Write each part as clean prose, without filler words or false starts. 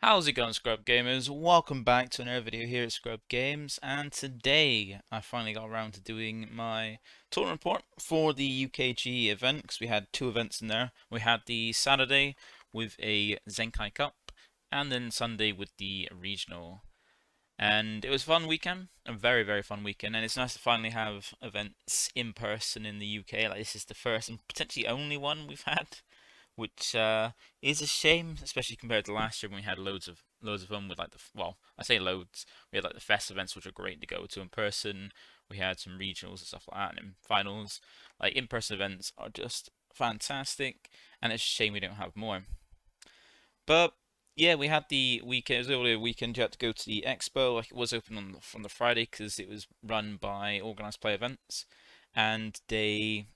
How's it going, Scrub Gamers? Welcome back to another video here at Scrub Games, and today I finally got around to doing my tournament report for the UKGE event, because we had two events in there. We had the Saturday with a Zenkai Cup, and then Sunday with the regional. And it was a fun weekend, a very, very fun weekend, and it's nice to finally have events in person in the UK. Like, this is the first and potentially only one we've had, which is a shame, especially compared to last year when we had loads of fun with like I say loads. We had like the fest events, which are great to go to in person. We had some regionals and stuff like that, and in finals. Like, in-person events are just fantastic, and it's a shame we don't have more. But yeah, we had the weekend. It was only a weekend. You had to go to the expo. Like, it was open from the Friday because it was run by Organized Play Events, and they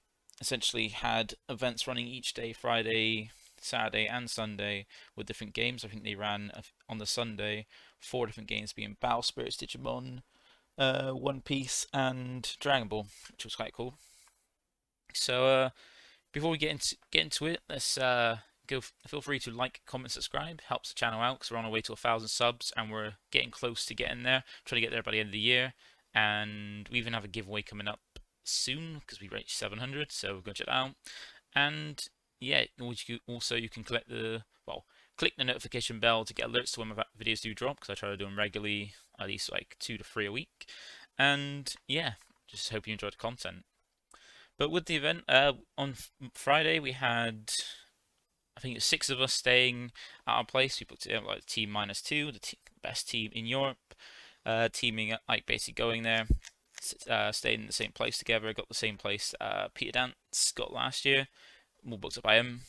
essentially had events running each day, Friday, Saturday, and Sunday, with different games. I think they ran on the Sunday 4 different games, being Battle Spirits, Digimon, One Piece, and Dragon Ball, which was quite cool. So before we get into it, let's feel free to like, comment, subscribe. Helps the channel out because we're on our way to 1,000 subs, and we're getting close to getting there. Trying to get there by the end of the year, and we even have a giveaway coming up soon because we reached 700. So go check that out. And yeah, also you can click the notification bell to get alerts to when my videos do drop, because I try to do them regularly, at least like 2 to 3 a week. And yeah, just hope you enjoyed the content. But with the event, on Friday we had, I think it's 6 of us staying at our place. We booked it like team -2, the best team in Europe, teaming like basically going there, staying in the same place together. Got the same place Peter Dance got last year. More booked up by him,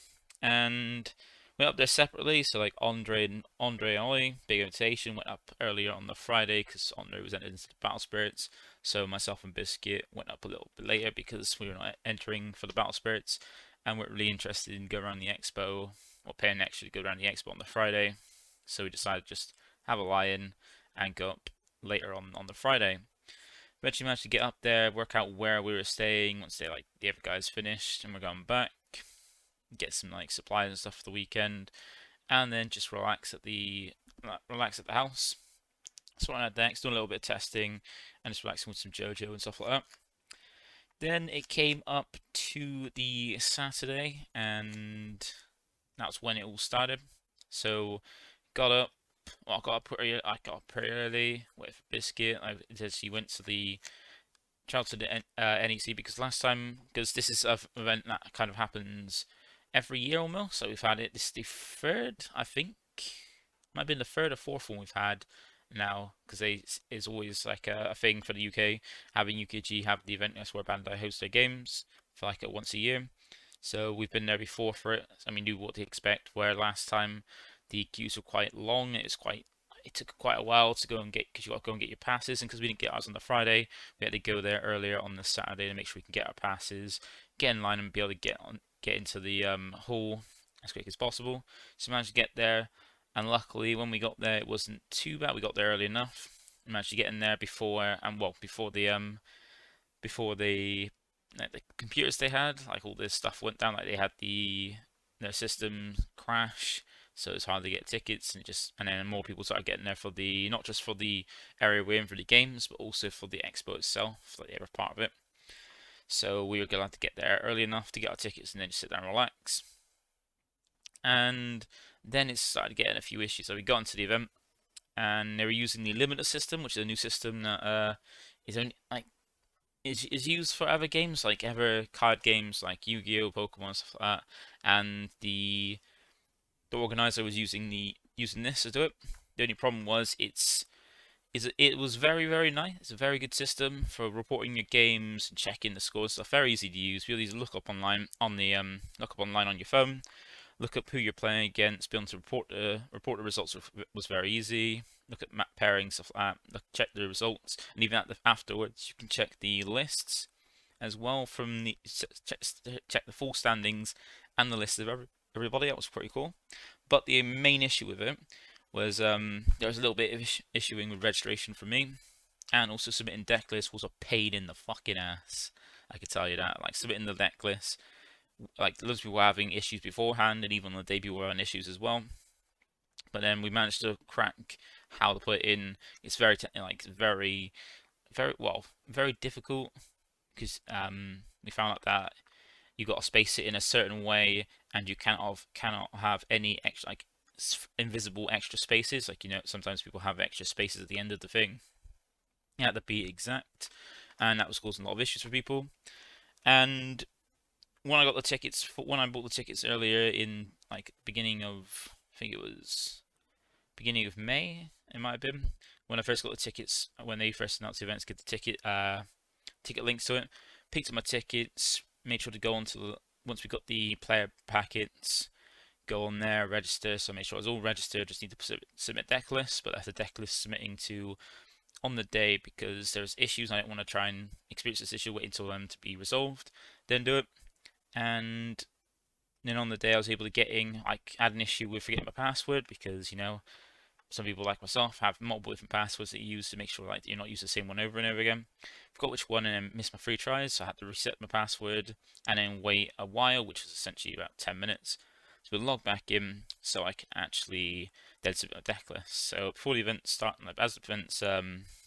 and went up there separately. So like Andre and Ollie, big invitation, went up earlier on the Friday because Andre was entered into the Battle Spirits. So myself and Biscuit went up a little bit later because we were not entering for the Battle Spirits, and we're really interested in going around the expo, or paying extra to go around the expo on the Friday. So we decided to just have a lie-in and go up later on the Friday. Eventually managed to get up there, work out where we were staying once the other guys finished, and we're going back. Get some like supplies and stuff for the weekend, and then just relax at the house. So I had next, doing a little bit of testing, and just relaxing with some JoJo and stuff like that. Then it came up to the Saturday, and that's when it all started. So got up. Well, I got up pretty early with Biscuit. She went to the childhood NEC because this is an event that kind of happens every year almost. So we've had it. This is the third, I think. Might have been the third or fourth one we've had now, because it's always like a thing for the UK, having UKG have the event. That's where Bandai hosts their games for like once a year. So we've been there before for it. I mean, knew what to expect. Where last time the queues were quite long. It took quite a while to go and get, because you got to go and get your passes, and because we didn't get ours on the Friday, we had to go there earlier on the Saturday to make sure we can get our passes, get in line, and be able to get into the hall as quick as possible. So we managed to get there, and luckily when we got there it wasn't too bad. We got there early enough. We managed to get in there before the like, the computers they had, like all this stuff went down. Like they had their system crash, so it's hard to get tickets, and then more people started getting there for not just for the area we're in for the games, but also for the expo itself, like the other part of it. So we were glad to get there early enough to get our tickets and then just sit there and relax. And then it started getting a few issues. So we got into the event, and they were using the limiter system, which is a new system that is only like is used for other games, like other card games like Yu-Gi-Oh, Pokemon, stuff like that. And the organizer was using this to do it. The only problem was it was very, very nice. It's a very good system for reporting your games and checking the scores. Stuff very easy to use. Really easy to look up online on your phone. Look up who you're playing against. Be able to report the results was very easy. Look at map pairing, stuff like that. Check the results, and even afterwards, you can check the lists as well from check the full standings and the list of everybody. That was pretty cool. But the main issue with it was there was a little bit of issuing with registration for me, and also submitting deck lists was a pain in the fucking ass. I could tell you that. Like, submitting the deck list, like loads of people were having issues beforehand, and even on the day people were having issues as well. but then we managed to crack how to put it in. It's very very difficult because we found out that you got to space it in a certain way, and you cannot have any extra invisible extra spaces. Like, sometimes people have extra spaces at the end of the thing. You have to be exact, and that was causing a lot of issues for people. And when I bought the tickets earlier in beginning of, I think it was beginning of May, it might have been, when I first got the tickets, when they first announced the events, get the ticket links to it. Picked up my tickets, made sure to go on to once we got the player packets, go on there, register. So I made sure I was all registered. Just need to submit deck lists, but that's a deck list submitting to on the day because there's issues. I don't want to try and experience this issue, wait until them to be resolved, then do it. And then on the day I was able to I had an issue with forgetting my password because some people like myself have multiple different passwords that you use to make sure you're not using the same one over and over again. Forgot which one and then missed my 3 tries, so I had to reset my password and then wait a while, which was essentially about 10 minutes. So we log back in so I can actually then submit a deck list. So before the event starts, as the event's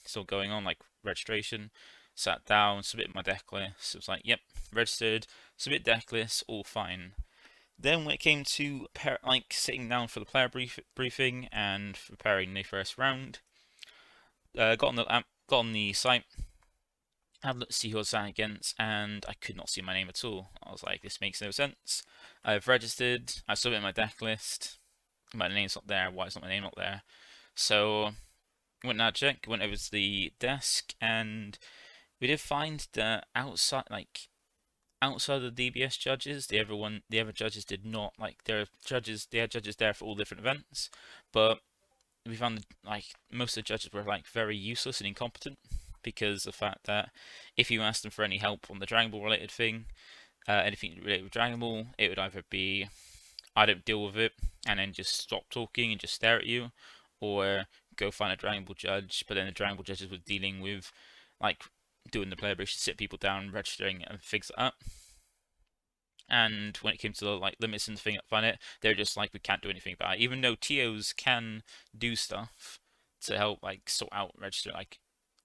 still going on, like registration, sat down, submitted my deck list. It was like, yep, registered, submit deck list, all fine. Then when it came to sitting down for the player briefing and preparing the first round, got on the site, had a look to see who I was sat against, and I could not see my name at all. I was like, this makes no sense. I've registered, I submitted my deck list, my name's not there. Why is not my name not there? So went and check, went over to the desk, and we did find that outside of the DBS judges, the other judges did not they had judges there for all different events, but we found that most of the judges were very useless and incompetent because of the fact that if you asked them for any help on the Dragon Ball related thing, anything related with Dragon Ball, it would either be I don't deal with it and then just stop talking and just stare at you, or go find a Dragon Ball judge. But then the Dragon Ball judges were dealing with doing the player brief, sit people down, registering and things like that. And when it came to the limits and the thing up on it, they're just we can't do anything about it. Even though TOs can do stuff to help sort out register,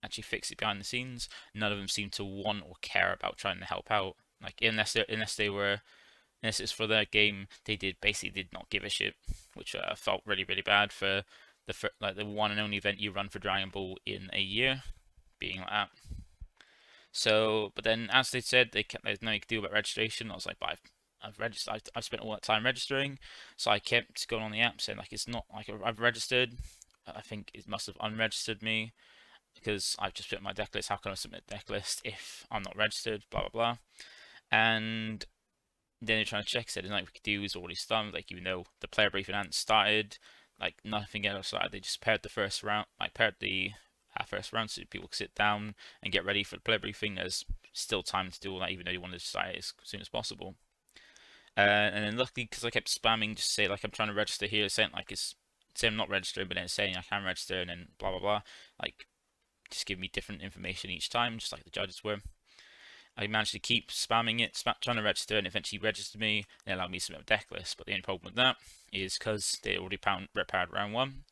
actually fix it behind the scenes, none of them seem to want or care about trying to help out. Unless it's for their game, they basically did not give a shit, which felt really really bad for the one and only event you run for Dragon Ball in a year, being like that. So, but then as they said, there's nothing to do about registration. I was like, but I've spent all that time registering, so I kept going on the app saying it's not I've registered. I think it must have unregistered me because I've just put my deck list. How can I submit a deck list if I'm not registered? Blah blah blah. And then they're trying to check. Said nothing we could do is already done. Even though the player briefing hadn't started, nothing else started. They just paired the first round, paired the first round so people can sit down and get ready for the player briefing. There's still time to do all that, even though you wanted to start it as soon as possible. And then luckily, because I kept spamming, just say I'm trying to register here, saying it's saying I'm not registering, but then saying I can register, and then blah blah blah, just give me different information each time, just like the judges were. I managed to keep spamming it, trying to register, and eventually registered me and allowed me to submit a deck list. But the only problem with that is because they already repaired round 1,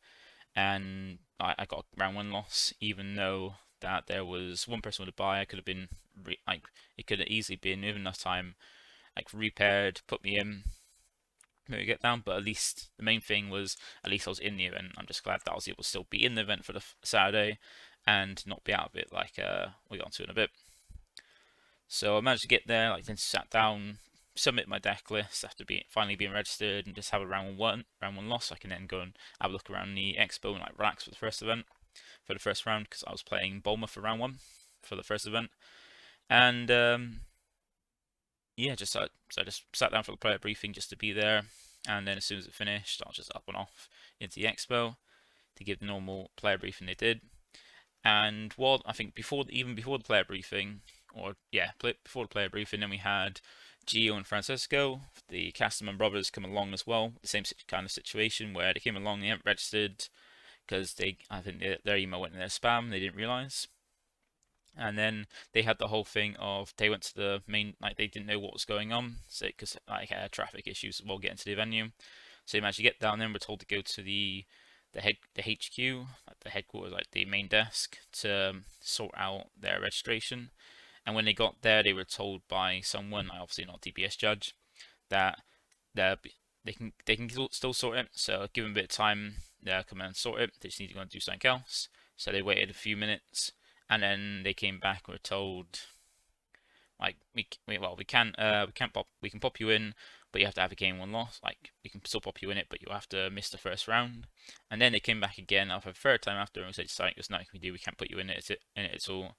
and I got a round 1 loss, even though that there was one person with a buy. I could have been it could have easily been with enough time repaired, put me in, maybe get down. But at least the main thing was at least I was in the event. I'm just glad that I was able to still be in the event for the Saturday and not be out of it we got into in a bit. So I managed to get there, then sat down, submit my deck list after finally being registered, and just have a round one loss. So I can then go and have a look around the expo and relax for the first event, for the first round, because I was playing Bulma for round 1 for the first event. And yeah, so I just sat down for the player briefing just to be there, and then as soon as it finished, I was just up and off into the expo to give the normal player briefing they did. And I think before the player briefing, before the player briefing, then we had Gio and Francisco, the Casterman brothers, come along as well. The same kind of situation where they came along, they hadn't registered because I think their email went in their spam. They didn't realize, and then they had the whole thing of they went to the main they didn't know what was going on, so because traffic issues while getting to the venue. So you managed to get down there and we're told to go to the HQ, like the headquarters, like the main desk, to sort out their registration. And when they got there, they were told by someone, obviously not DBS judge, that they they can still sort it. So give them a bit of time, they'll come in and sort it. They just need to go and do something else. So they waited a few minutes, and then they came back and were told, like, we can pop you in, but you have to have a game one loss. Like, we can still pop you in it, but you have to miss the first round. And then they came back again after a third time after and said, "Sorry, there's nothing we do. We can't put you in it. It's all."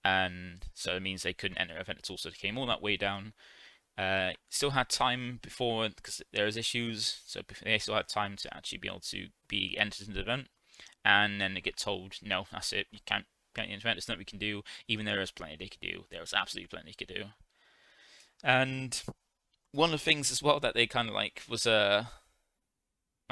And so it means they couldn't enter the event at all. So they came all that way down. Still had time before, because there was issues. So they still had time to actually be able to be entered into the event. And then they get told, "No, that's it. You can't enter the event. There's nothing we can do." Even though there was plenty they could do. There was absolutely plenty they could do. And one of the things as well that they kind of like was like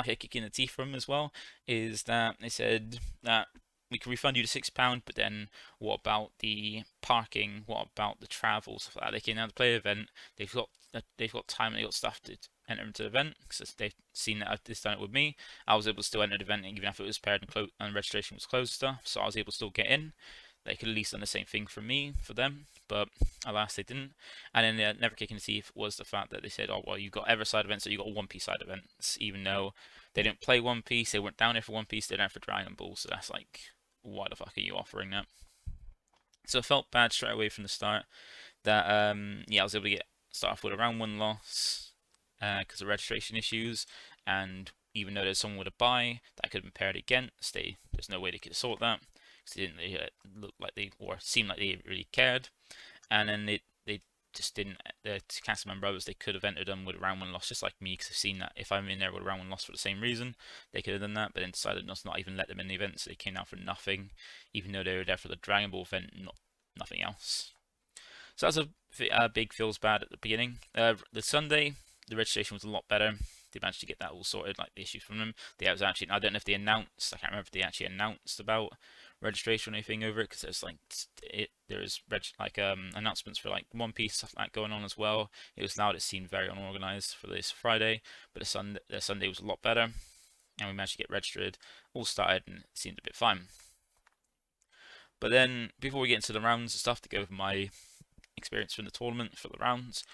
a kick in the teeth from as well is that they said that we can refund you the £6, but then what about the parking? What about the travel, stuff like that? They can now play the event. They've got time and they've got stuff to enter into the event because they've seen that I've done it with me. I was able to still enter the event even if it was paired and registration was closed stuff, so I was able to still get in. They could at least done the same thing for me, for them, but alas they didn't. And then the never kicking the teeth was the fact that they said, "Oh well, you've got ever side events, so you've got One Piece side events," even though they didn't play One Piece, they weren't down there for One Piece, they're down for Dragon Ball. So that's like, why the fuck are you offering that? So I felt bad straight away from the start that yeah, I was able to start off with a round one loss because of registration issues, and even though there's someone with a buy that could have been paired against, there's no way they could sort that because they didn't really look like they, or seem like they really cared. And then they just didn't. The Castleman brothers, they could have entered them with a round one loss, just like me, because I've seen that if I'm in there with a round one loss for the same reason, they could have done that, but then decided not even let them in the event, so they came down for nothing, even though they were there for the Dragon Ball event, nothing else. So that's a big feels bad at the beginning. The Sunday, the registration was a lot better. They managed to get that all sorted, like the issues from them. I don't know if they announced, I can't remember if they actually announced about registration or anything over it, because there's like there's announcements for like One Piece stuff like that going on as well. It was loud. It seemed very unorganized for this Friday, but the Sunday was a lot better, and we managed to get registered, all started, and it seemed a bit fine. But then before we get into the rounds and stuff, to go over my experience from the tournament for the rounds,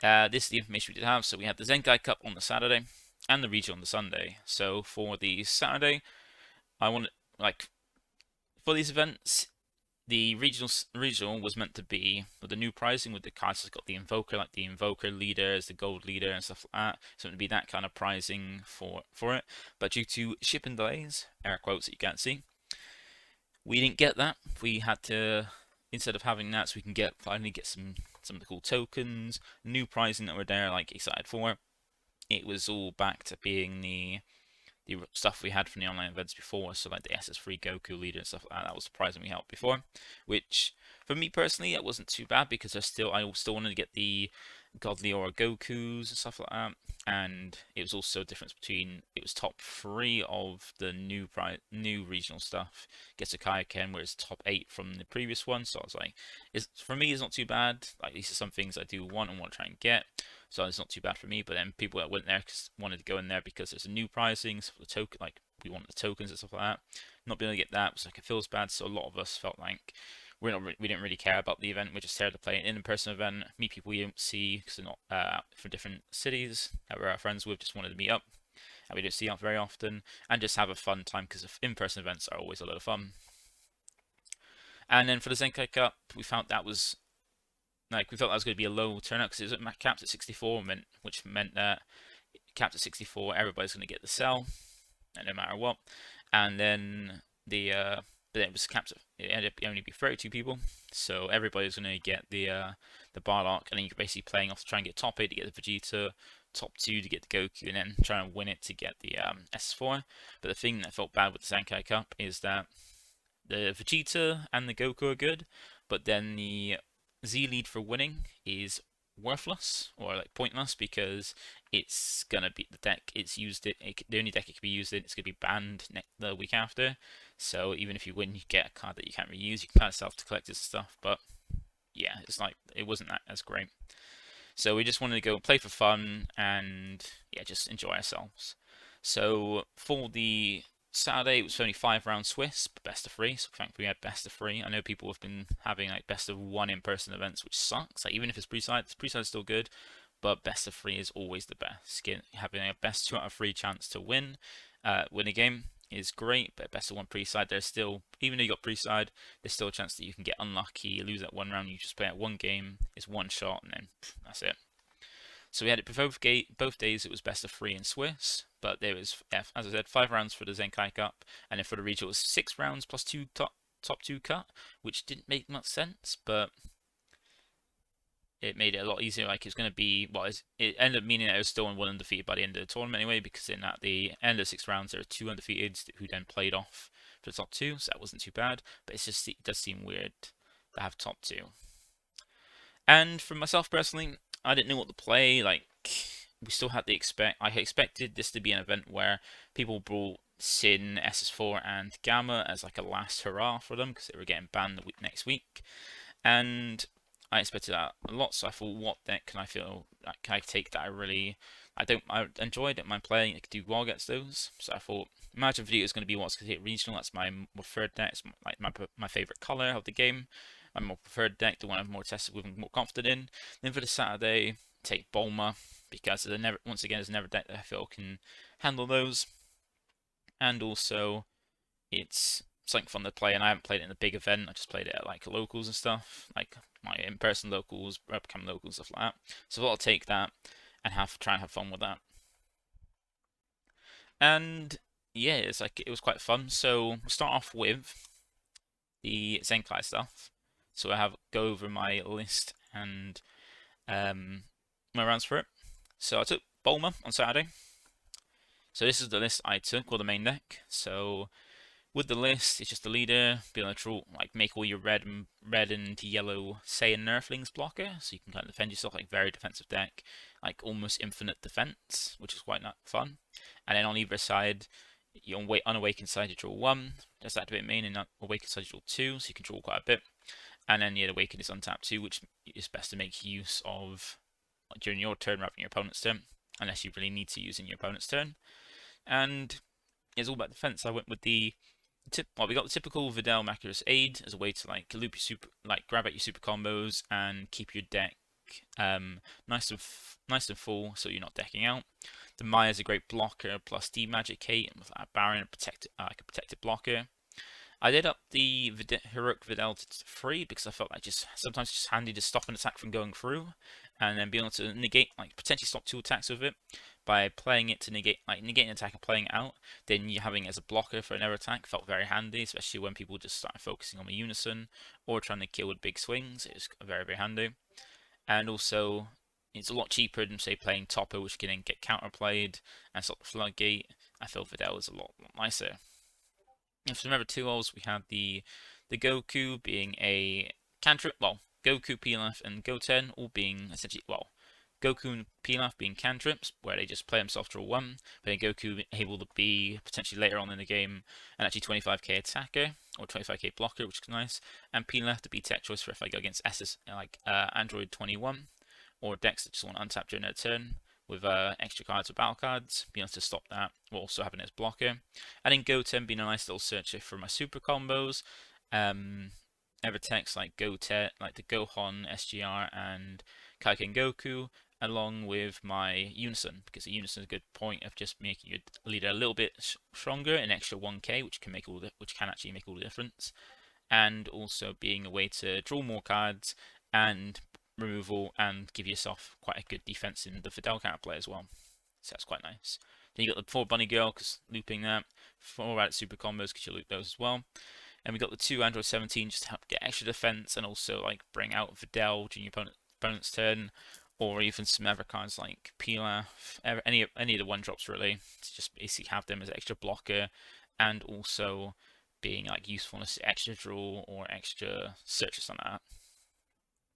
this is the information we did have. So we had the Zenkai Cup on the Saturday and the regional on the Sunday. So for the Saturday, I wanted, like, for these events, the regional was meant to be with the new pricing, with the cards that's got the invoker, like the invoker leaders, the gold leader and stuff like that. So it would be that kind of pricing for it. But due to shipping delays, air quotes that you can't see, we didn't get that. We had to, instead of having that, so we can finally get some of the cool tokens, new pricing that were there, like excited for. It was all back to being the stuff we had from the online events before, so like the SS3 Goku leader and stuff like that. That was the pricing we had before, which for me personally, it wasn't too bad because I still wanted to get the Godly Aura Gokus and stuff like that. And it was also a difference between, it was top 3 of the new regional stuff gets a Kaioken, whereas top 8 from the previous one. So I was like, for me it's not too bad. Like, these are some things I do want and want to try and get, so it's not too bad for me. But then people that went there wanted to go in there because there's a new pricing, so the token, like we want the tokens and stuff like that. Not being able to get that was like, it feels bad. So a lot of us felt like we didn't really care about the event. We're just here to play an in-person event, meet people we don't see because they're not from different cities that we're our friends with. Just wanted to meet up, and we don't see up very often, and just have a fun time because in-person events are always a lot of fun. And then for the Zenkai Cup, we felt that was going to be a low turnout because it was capped at 64, which meant that capped at 64, everybody's going to get the cell, and no matter what. And then but it was capped. It ended up only be 32 people, so everybody's going to get the Barlock, and then you're basically playing off to try and get top 8 to get the Vegeta, top 2 to get the Goku, and then try and win it to get the S4. But the thing that felt bad with the Zenkai Cup is that the Vegeta and the Goku are good, but then the Z lead for winning is worthless, or like pointless, because it's gonna be the deck it's used the only deck it can be used in, it's gonna be banned the week after. So even if you win, you get a card that you can't reuse. You can kind of self-collect this stuff, but yeah, it's like, it wasn't that as great. So we just wanted to go play for fun and yeah, just enjoy ourselves. So for the Saturday, it was only 5 round Swiss, but best of three. So thankfully we had best of three. I know people have been having like best of one in-person events, which sucks. Like even if it's pre-side, pre-side is still good, but best of three is always the best. Having a best 2 out of 3 chance to win a game is great, but best of one pre-side, there's still, even though you got pre-side, there's still a chance that you can get unlucky, lose that 1 round, you just play at one game, it's one shot, and then that's it. So we had it both days. It was best of three in Swiss, but there was, as I said, 5 rounds for the Zenkai Cup, and then for the regional it was 6 rounds plus two top two cut, which didn't make much sense, but it made it a lot easier. Like it's going to be, well, it ended up meaning that it was still on one undefeated by the end of the tournament anyway, because in at the end of 6 rounds there were 2 undefeateds who then played off for the top two, so that wasn't too bad. But it does seem weird to have top two. And for myself personally, I didn't know what to play. Like we still had to I expected this to be an event where people brought Sin, SS4, and Gamma as like a last hurrah for them because they were getting banned the next week, and I expected that a lot. So I thought, what deck can I feel? Can I take that I enjoy, don't mind playing. I could do well against those. So I thought, Majin Vegeta is going to be what's going to hit regional. That's my preferred deck. It's like my favorite color of the game. My more preferred deck, the one I'm more tested with and more confident in. Then for the Saturday, take Bulma because once again, there's never a deck that I feel can handle those. And also, it's something fun to play, and I haven't played it in a big event. I just played it at like locals and stuff, like my in-person locals, webcam locals, stuff like that. So I'll take that and try and have fun with that. And yeah, it was quite fun. So we'll start off with the Zenkai stuff. So I go over my list and my rounds for it. So I took Bulma on Saturday. So this is the list I took, or the main deck. So with the list, it's just the leader, be able to like make all your red and yellow Saiyan Nerflings blocker, so you can kind of defend yourself, like very defensive deck, like almost infinite defense, which is quite fun. And then on either side, you unawakened side you draw 1, that's activate main, and awakened side you draw 2, so you can draw quite a bit. And then the awakened is untapped 2, which is best to make use of during your turn rather than your opponent's turn, unless you really need to use in your opponent's turn. And it's all about defense. I went with we got the typical Videl Macula's Aid as a way to like loop your grab at your super combos and keep your deck nice and full, so you're not decking out. The Maya's a great blocker plus D-Magicate with a Baron like a protected blocker. I did up the Heroic Videl to 3 because I felt like sometimes it's just handy to stop an attack from going through, and then be able to negate, like potentially stop 2 attacks with it by playing it to negating an attack and playing it out. Then you having it as a blocker for another attack felt very handy, especially when people just started focusing on the unison or trying to kill with big swings. It was very, very handy. And also, it's a lot cheaper than say playing Topper, which can then get counterplayed and stop the floodgate. I felt Videl was a lot nicer. And for number 2 roles, we had the Goku being a cantrip, well, Goku, Pilaf, and Goten all being essentially, well, Goku and Pilaf being cantrips, where they just play themselves draw 1, but then Goku able to be potentially later on in the game an actually 25k attacker, or 25k blocker, which is nice, and Pilaf to be tech choice for if I go against Android 21, or decks that just want to untap during their turn, with extra cards or battle cards, being able to stop that, while also having it as blocker. And then Goten being a nice little searcher for my super combos. Evertex like Goten, like the Gohan, SGR, and Kaiken Goku, along with my Unison, because the Unison is a good point of just making your leader a little bit stronger, an extra 1k, which can actually make all the difference, and also being a way to draw more cards and removal and give yourself quite a good defense in the Videl counterplay as well. So that's quite nice. Then you got the 4 Bunny Girl, because looping that, 4 added super combos, because you loop those as well. And we got the 2 Android 17 just to help get extra defense and also like bring out Videl during your opponent's turn, or even some other cards like Pilaf, any of the 1-drops really, to just basically have them as extra blocker and also being like usefulness extra draw or extra search or something like that.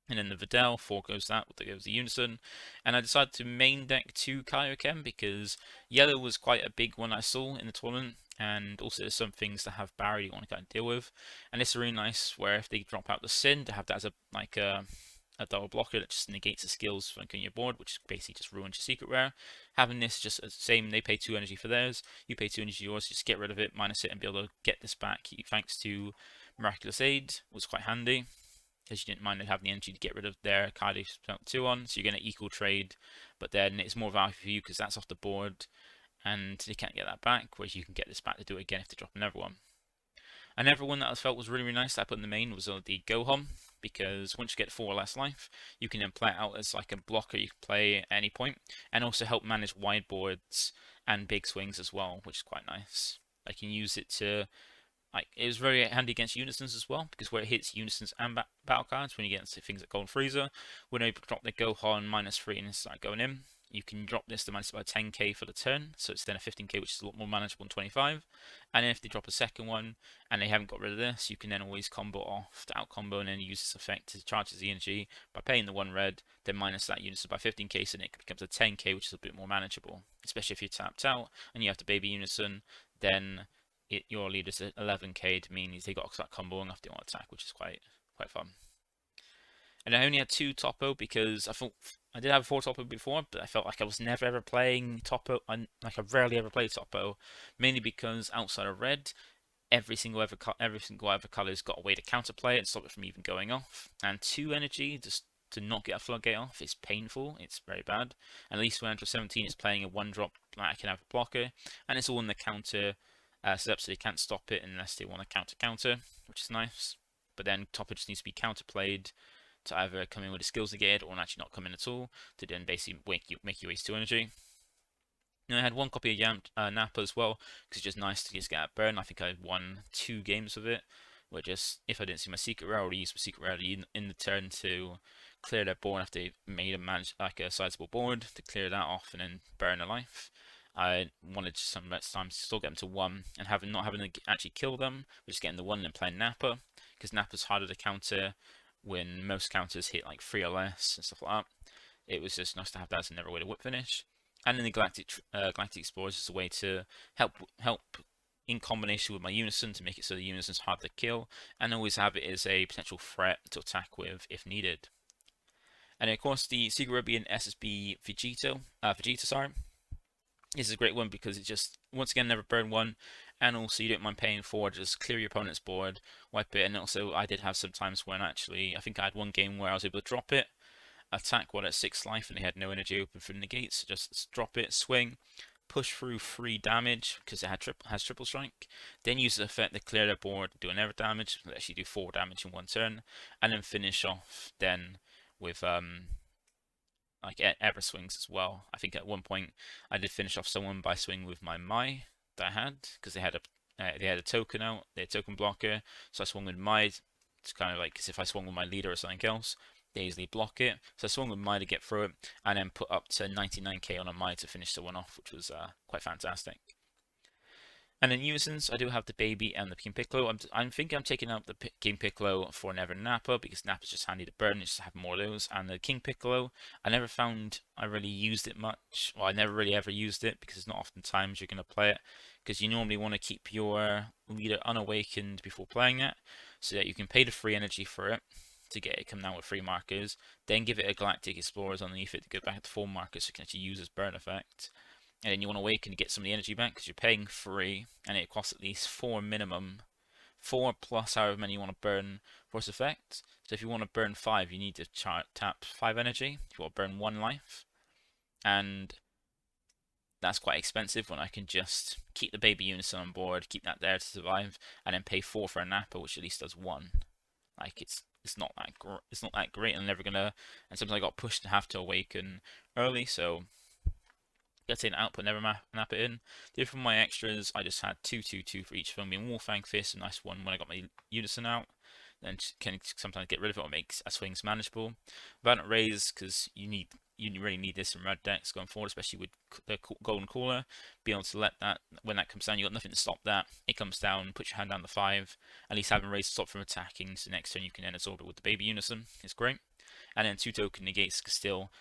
And then the Videl, 4 goes the Unison. And I decided to main deck 2 Kaioken because yellow was quite a big one I saw in the tournament. And also there's some things that have barrier you want to kind of deal with. And it's really nice where if they drop out the Sin, to have that as a a double blocker that just negates the skills flanking your board, which basically just ruins your secret rare. Having this just the same, they pay 2 energy for theirs, you pay 2 energy yours, just get rid of it, minus it, and be able to get this back thanks to Miraculous Aid, was quite handy. Because you didn't mind having the energy to get rid of their card you spent 2 on, so you're going to equal trade, but then it's more value for you because that's off the board, and they can't get that back, whereas you can get this back to do it again if they drop another one. Another one that I felt was really, really nice that I put in the main was the Gohan, because once you get 4 less life, you can then play it out as like a blocker you can play at any point, and also help manage wide boards and big swings as well, which is quite nice. I can use it to, like, it was very handy against Unisons as well, because where it hits Unisons and battle cards, when you get into things like Golden Freezer, when they drop the Gohan -3 and start going in, you can drop this to minus by 10k for the turn, so it's then a 15k, which is a lot more manageable than 25. And then if they drop a second one and they haven't got rid of this, you can then always combo off to out combo and then use this effect to charge the energy by paying the 1 red, then minus that unison by 15k, so then it becomes a 10k, which is a bit more manageable. Especially if you're tapped out and you have to baby unison, then your leader's at 11k to mean they got to start comboing after one attack, which is quite fun. And I only had 2 Topo because I thought I did have 4 Topo before, but I felt like I was never ever playing Topo. Like I rarely ever play Topo, mainly because outside of red, every single other color's got a way to counterplay it and stop it from even going off. And 2 energy just to not get a floodgate off is painful. It's very bad. And at least when Android 17 is playing a 1-drop, like I can have a blocker, and it's all in the counter setup, so they can't stop it unless they want to counter, which is nice. But then Topo just needs to be counterplayed to either come in with the skills negated or actually not come in at all, to then basically make you waste 2 energy. And I had 1 copy of Nappa as well, because it's just nice to just get that burn. I think I won 2 games with it, where just, if I didn't see my secret rare, I would use my secret rare in the turn to clear their board after they made a sizable board, to clear that off and then burn a life. I wanted sometimes to still get them to 1 and not having to actually kill them, but just getting the 1 and playing Nappa, because Nappa's harder to counter when most counters hit like 3 or less and stuff like that. It was just nice to have that as another way to whip finish. And then the Galactic Explorers is a way to help in combination with my Unison to make it so the Unison's hard to kill, and always have it as a potential threat to attack with if needed. And of course the Secret Ruby SSB Vegeta, this is a great one because it just, once again, never burn 1, and also you don't mind paying 4, just clear your opponent's board, wipe it, and also I did have some times when actually, I think I had 1 game where I was able to drop it, attack one at 6 life and they had no energy open from the gates, so just drop it, swing, push through 3 damage because it has triple strike, then use the effect to clear their board, do another damage, let you do 4 damage in 1 turn, and then finish off then with like ever swings as well. I think at one point I did finish off someone by swinging with my Mai that I had, because they had a token out, they had a token blocker, so I swung with Mai. It's kind of like, because if I swung with my leader or something else, they easily block it. So I swung with Mai to get through it, and then put up to 99k on a Mai to finish the one off, which was quite fantastic. And in Unisons, I do have the Baby and the King Piccolo. I'm thinking I'm taking out the King Piccolo for Never Nappa, because Nappa's just handy to burn, just to have more of those. And the King Piccolo, I never found I really used it much. Well, I never really ever used it, because it's not often times you're going to play it, because you normally want to keep your leader unawakened before playing it, so that you can pay the free energy for it to get it come down with 3 markers, then give it a Galactic Explorers underneath it to go back to 4 markers so you can actually use as burn effect. And then you want to awaken to get some of the energy back because you're paying 3 and it costs at least 4 minimum. 4 plus however many you want to burn for its effect. So if you want to burn 5, you need to tap 5 energy. If you want to burn 1 life. And that's quite expensive when I can just keep the Baby Unison on board, keep that there to survive, and then pay 4 for a Nappa, which at least does 1. Like it's not that great. I'm never gonna. And sometimes I got pushed to have to awaken early, so get in output, never map it in. From my extras, I just had 2/2/2 for each of them. Being Wolfang Fist, a nice one when I got my Unison out. Then can sometimes get rid of it or make a swings manageable. Valiant Raise, because you really need this in red decks going forward, especially with the Golden Cooler. Be able to let that, when that comes down, you got nothing to stop that. It comes down, put your hand down to 5. At least having Raise to stop from attacking, so next turn you can then absorb it with the Baby Unison. It's great. And then 2 token negates still.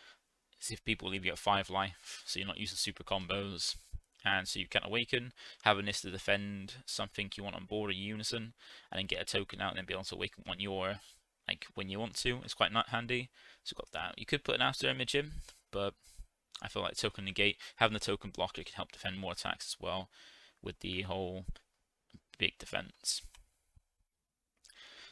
If people leave you at 5 life, so you're not using super combos, and so you can awaken, having this to defend something you want on board, a Unison, and then get a token out, and then be able to awaken one your like when you want to. It's quite not handy. So we've got that. You could put an after image in, but I feel like token negate, having the token blocker can help defend more attacks as well with the whole big defense.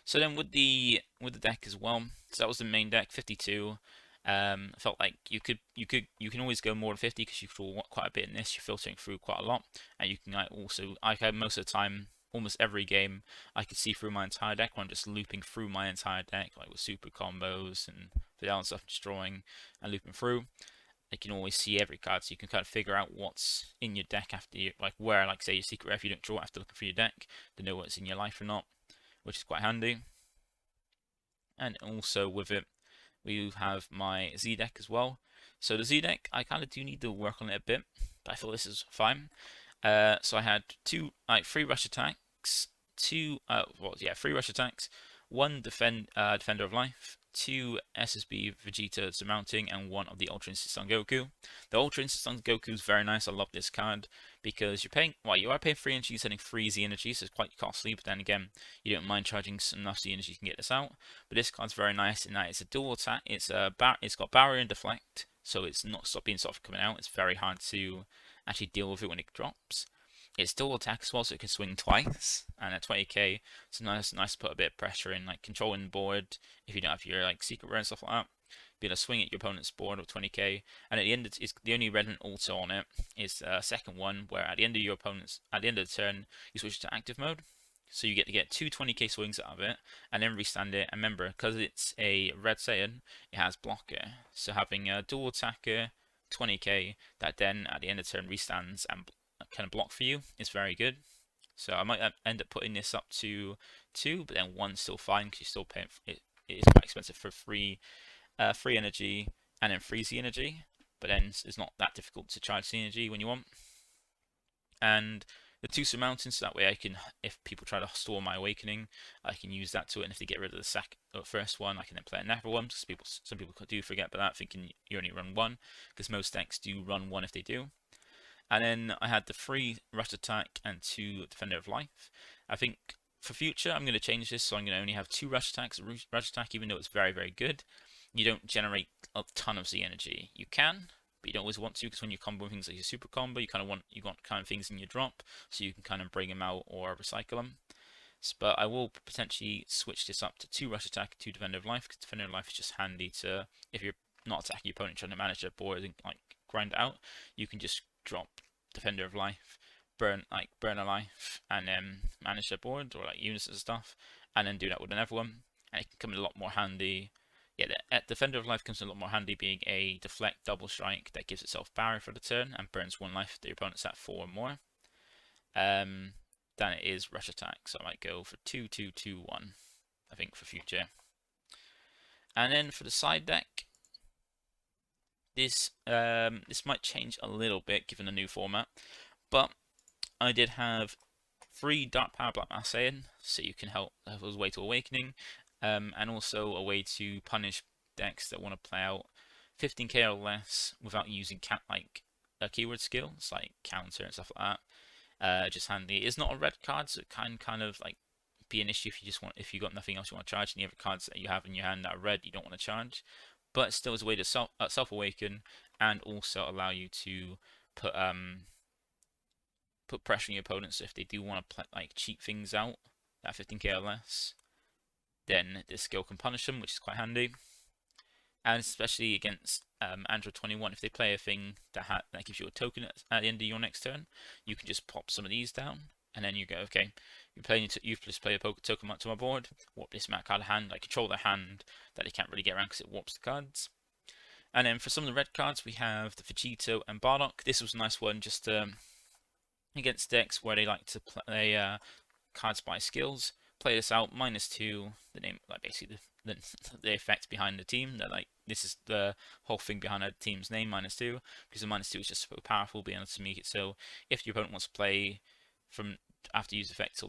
So then with the deck as well, so that was the main deck, 52. I felt like you can always go more than 50 because you draw quite a bit in this. You're filtering through quite a lot, and you can also most of the time, almost every game, I could see through my entire deck when I'm just looping through my entire deck, like with super combos and Fidel and stuff, destroying and looping through. You can always see every card, so you can kind of figure out what's in your deck after you, like where, like say your secret rare, if you don't draw after looking through your deck, to know what's in your life or not, which is quite handy. And also with it, we have my Z deck as well. So the Z deck, I kind of do need to work on it a bit, but I feel this is fine. So I had three rush attacks, three rush attacks, one Defender of Life, two SSB Vegeta surmounting, and one of the Ultra Instinct on Goku. The Ultra Instinct on Goku is very nice. I love this card because you are paying 3 energy, sending 3 Z energy, so it's quite costly. But then again, you don't mind charging enough Z energy, you can get this out. But this card's very nice in that it's a dual attack. It's got barrier and deflect, so it's not being soft coming out. It's very hard to actually deal with it when it drops. It's dual attack as well, so it can swing twice, and at 20k, it's nice to put a bit of pressure in, like controlling the board if you don't have your like secret rare and stuff like that. Be able to swing at your opponent's board with 20k, and at the end, it's the only relevant auto on it is the second one, where at the end of the turn, you switch to active mode, so you get to get two 20k swings out of it, and then restand it. And remember, because it's a red Saiyan, it has blocker, so having a dual attacker 20k that then at the end of the turn restands and kind of block for you is very good. So I might end up putting this up to 2, but then 1's still fine because you're still paying it. It is quite expensive for free energy and then free Z energy, but then it's not that difficult to charge Z energy when you want. And the 2 surmounting, so that way I can, if people try to store my awakening, I can use that to it. And if they get rid of the first one, I can then play another one. Because some people do forget about that, thinking you only run 1, because most decks do run 1 if they do. And then I had the 3 rush attack and 2 defender of life. I think for future I'm going to change this, so I'm going to only have 2 rush attacks. Rush attack, even though it's very, very good, you don't generate a ton of Z energy. You can, but you don't always want to, because when you combo things like your super combo, you want kind of things in your drop, so you can kind of bring them out or recycle them. But I will potentially switch this up to 2 rush attack, 2 defender of life, because defender of life is just handy to, if you're not attacking your opponent trying to manage their board and like grind it out, you can just drop defender of life, burn a life, and then manage their board or like units and stuff, and then do that with another one, and it can come in a lot more handy. Yeah, the defender of life comes in a lot more handy, being a deflect double strike that gives itself barrier for the turn and burns 1 life if the opponent's at 4 or more. Than it is rush attack, so I might go for 2, 2, 2, 1, I think, for future. And then for the side deck, this might change a little bit given the new format, but I did have 3 Dark Power Black Mass Saiyan, so you can have a way to Awakening, and also a way to punish decks that want to play out 15k or less without using keyword skills like counter and stuff like that. Just handy. It's not a red card, so it can kind of like be an issue if you got nothing else you want to charge, and the other cards that you have in your hand that are red you don't want to charge. But still is a way to self awaken and also allow you to put pressure on your opponents. So if they do want to cheat things out at 15k or less, then this skill can punish them, which is quite handy. And especially against Android 21, if they play a thing that gives you a token at the end of your next turn, you can just pop some of these down, and then you go, okay, you've just played a token to my board, warp this map card hand, I control their hand that they can't really get around because it warps the cards. And then for some of the red cards, we have the Vegito and Bardock. This was a nice one just against decks where they like to play cards by skills. Play this out, -2, the name, like basically the effect behind the team. That this is the whole thing behind a team's name, -2, because the -2 is just so powerful, being able to make it so if your opponent wants to play from after you use effects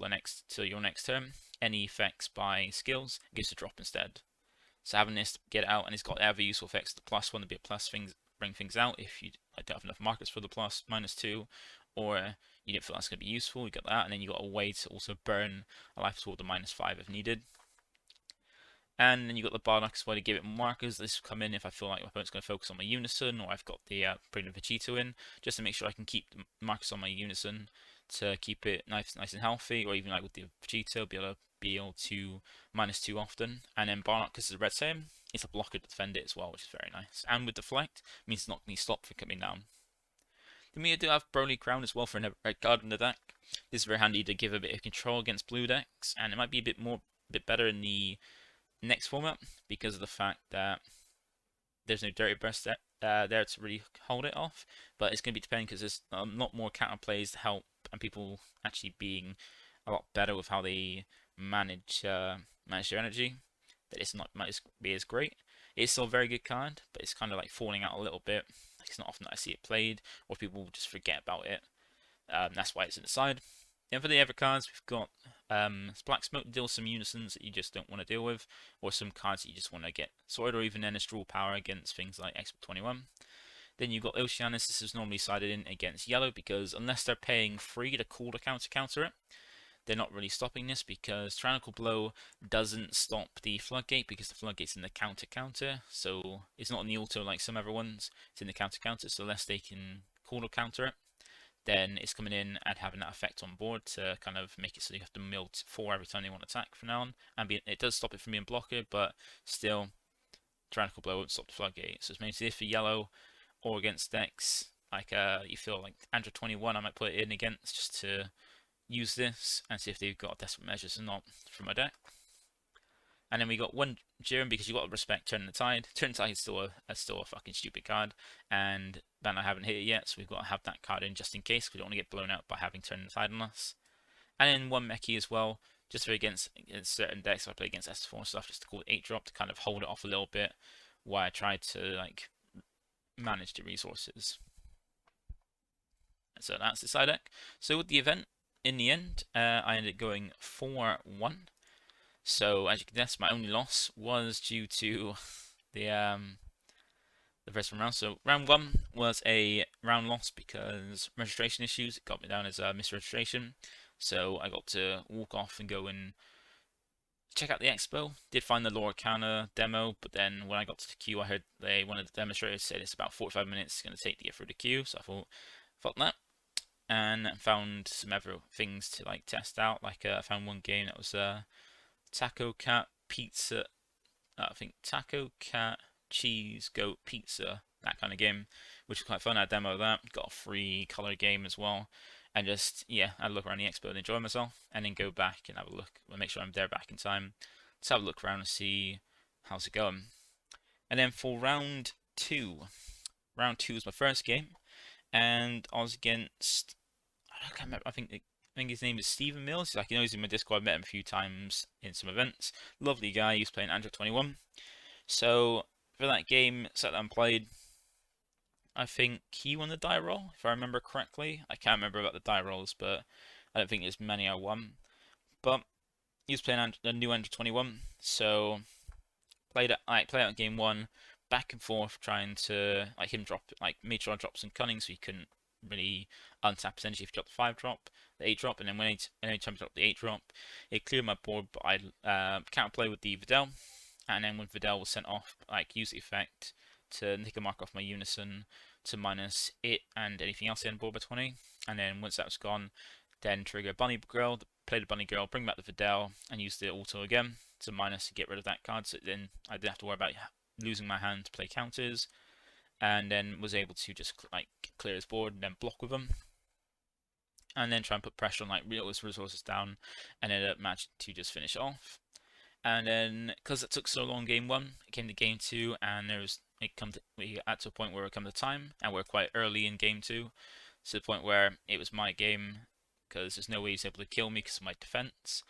till your next turn, any effects by skills, it gives a drop instead. So having this get out, and it's got other useful effects. The +1 to be a plus things, bring things out if you don't have enough markers for the plus -2, or you don't feel that's going to be useful, you got that, and then you got a way to also burn a life toward the -5 if needed. And then you got the Bardock as well to give it markers. This will come in if I feel like my opponent's going to focus on my Unison, or I've got the Bulma Vegeta in, just to make sure I can keep the markers on my Unison to keep it nice and healthy, or even like with the Vegeta, be able to -2 often. And then Bardock, because it's a red same, it's a blocker to defend it as well, which is very nice. And with Deflect, means it's not going to stop from coming down. Then we do have Broly Crown as well for a red card in the deck. This is very handy to give a bit of control against blue decks, and it might be a bit better in the next format because of the fact that there's no Dirty Burst there to really hold it off. But it's going to be depending because there's a lot more counter plays to help and people actually being a lot better with how they manage their energy. That it's not might be as great. It's still a very good card, but it's kind of like falling out a little bit. It's not often that I see it played, or people just forget about it. That's why it's in the side. Then for the other cards, we've got Black Smoke deals some unisons that you just don't want to deal with, or some cards that you just want to get sorted, or even Ennis Draw Power against things like Expert 21. Then you've got Oceanus. This is normally sided in against yellow because unless they're paying free to call to counter it, they're not really stopping this because Tyrannical Blow doesn't stop the Floodgate because the Floodgate's in the counter, so it's not in the auto like some other ones, it's in the counter, so unless they can call to counter it, then it's coming in and having that effect on board to kind of make it so you have to mill 4 every time they want to attack from now on. And it does stop it from being blocker, but still, Tyrannical Blow won't stop the Floodgate. So it's mainly if for yellow or against decks, like you feel like Android 21, I might put it in against just to use this and see if they've got desperate measures or not from my deck. And then we got one Jiren because you got to respect Turn the Tide. Turn the Tide is still a fucking stupid card, and then I haven't hit it yet, so we've got to have that card in just in case. We don't want to get blown out by having Turn the Tide on us. And then one Meki as well, just for against certain decks. I play against S4 and stuff, just to call it 8-drop to kind of hold it off a little bit, while I try to like manage the resources. So that's the side deck. So with the event, in the end, I ended up going 4-1. So as you can guess, my only loss was due to the first round. So round 1 was a round loss because registration issues. It got me down as a misregistration. So I got to walk off and go and check out the expo. Did find the Lorcana demo, but then when I got to the queue, I heard one of the demonstrators said it's about 45 minutes it's going to take to get through the queue. So I thought that. And found some other things to like test out. Like I found one game that was Taco Cat Pizza. I think Taco Cat Cheese Goat Pizza, that kind of game, which was quite fun. I demoed that, got a free color game as well, and just I'd look around the expo and enjoy myself, and then go back and have a look, make sure I'm there back in time. Just have a look around and see how's it going. And then for round 2 was my first game, and I was against I can't remember. I think his name is Stephen Mills. Like, he's in my Discord. I met him a few times in some events. Lovely guy. He was playing Android 21. So for that game, sat down and played. I think he won the die roll, if I remember correctly. I can't remember about the die rolls, but I don't think there's many I won. But he was playing a new Android 21, so played out game 1, back and forth, trying to made sure I dropped some cunning so he couldn't really untap his energy if he dropped the 5-drop, the 8-drop, and then when any time he dropped the 8-drop, it cleared my board, but I counterplay with the Videl, and then when Videl was sent off, use the effect to nick a mark off my Unison to minus it and anything else on board by 20, and then once that was gone, then trigger Bunny Girl, play the Bunny Girl, bring back the Videl, and use the auto again to minus to get rid of that card, so then I didn't have to worry about losing my hand to play counters, and then was able to just clear his board and then block with him, and then try and put pressure on his resources down, and ended up managing to just finish it off. And then because it took so long game 1, it came to game 2, and we got to a point where it come to time, and we're quite early in game 2, to the point where it was my game because there's no way he's able to kill me because of my defense,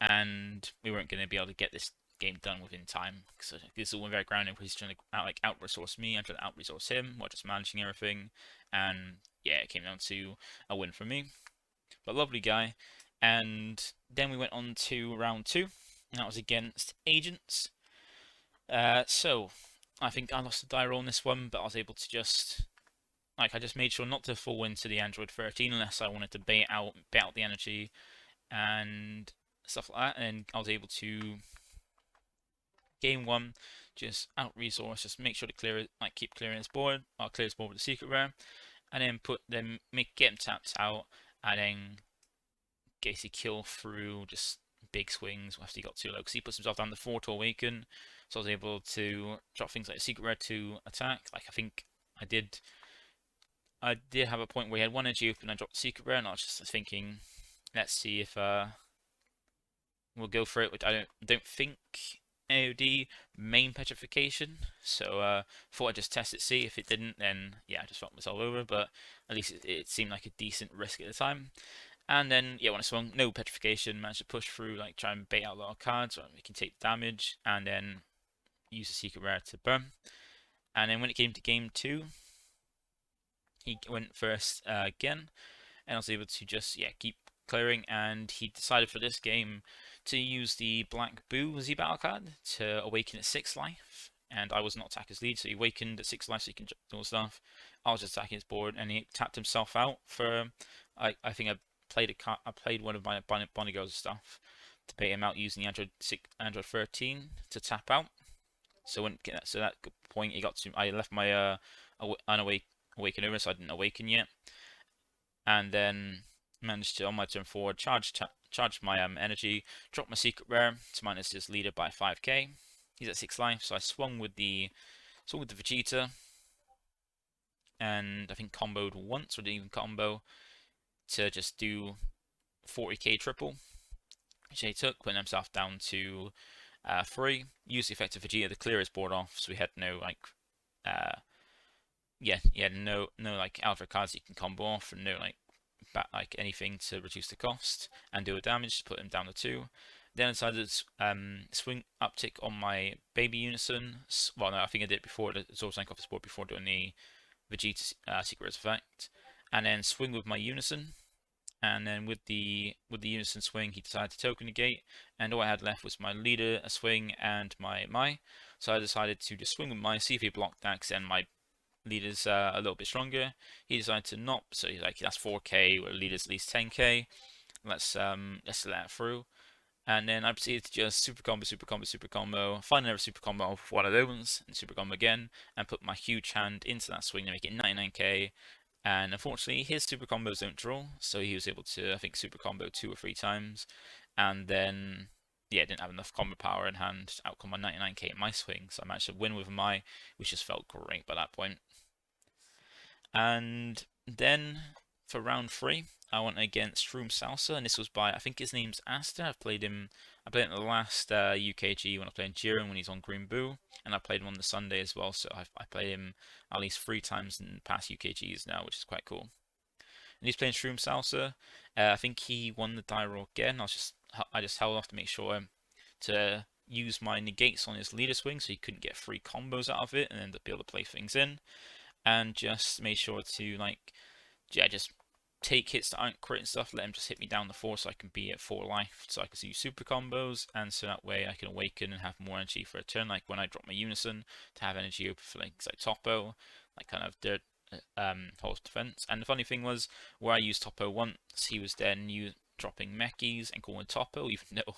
and we weren't going to be able to get this game done within time. So this is all very grounded because he's trying to out-resource me, I'm trying to out-resource him while just managing everything, and it came down to a win for me. But lovely guy. And then we went on to round 2, and that was against Agents. So I think I lost the die roll on this one, but I was able to just I just made sure not to fall into the Android 13 unless I wanted to bait out the energy and stuff like that, and I was able to Game 1, just out resource, just make sure to clear it, like keep clearing his board, or clear his board with the secret rare, and then get him tapped out, and then basically kill through just big swings after he got too low, because he puts himself down the 4 to awaken, so I was able to drop things like a secret rare to attack. Like I think I did have a point where he had 1 energy open and I dropped the secret rare, and I was just thinking, let's see if we'll go for it, which I don't think AOD main petrification, so thought I'd just test it, see if it didn't, then yeah, I just fucked myself over, but at least it seemed like a decent risk at the time. And then yeah, when I swung no petrification, managed to push through, like try and bait out a lot of cards so we can take damage, and then use the secret rare to burn. And then when it came to game 2, he went first again, and I was able to just keep clearing, and he decided for this game to use the Black Boo Z battle card to awaken at 6 life, and I was not attacker's lead, so he awakened at 6 life so he can do all stuff. I was just attacking his board, and he tapped himself out for I think I played one of my Bonnie Girls stuff to bait him out using the Android 13 to tap out. So that point he got to, I left my unawakened over, so I didn't awaken yet, and then managed to on my turn 4 charge my energy, drop my secret rare to minus his leader by 5k. He's at 6 life, so I swung with the Vegeta, and I think comboed once, or didn't even combo, to just do 40k triple, which he took, putting himself down to 3. Used the effect of Vegeta to clear his board off, so we had no like no like alpha cards you can combo off, and no like anything to reduce the cost and do a damage to put him down to 2. Then I decided to swing uptick on my baby unison. Well, no, I think I did it before the Zoro sank off his board before doing the Vegeta secret effect, and then swing with my unison. And then with the unison swing, he decided to token negate, and all I had left was my leader, a swing, and my. So I decided to just swing with my, see if he blocked that, because then my leader's a little bit stronger. He decided to not, so he's like, that's 4k, where leader's at least 10k. Let's let it through. And then I proceeded to just super combo, find another super combo off one of those, and super combo again, and put my huge hand into that swing to make it 99k. And unfortunately, his super combos don't draw, so he was able to, I think, super combo 2 or 3 times, and then didn't have enough combo power in hand to outcome my 99k in my swing, so I managed to win with my, which just felt great by that point. And then for round 3, I went against Shroom Salsa, and this was by, I think his name's Asta. I played him in the last UKG when I played Jiren when he's on Green Boo, and I played him on the Sunday as well, so I played him at least 3 times in past UKGs now, which is quite cool. And he's playing Shroom Salsa. I think he won the die roll again. I just held off to make sure to use my negates on his leader swing so he couldn't get 3 combos out of it, and then to be able to play things in. And just made sure to just take hits that aren't crit and stuff, let him just hit me down the 4 so I can be at 4 life, so I can use super combos, and so that way I can awaken and have more energy for a turn, like when I drop my unison, to have energy open for things like Topo, like kind of dirt false defense. And the funny thing was, where I used Topo once, he was then dropping Mechis and calling Topo, even though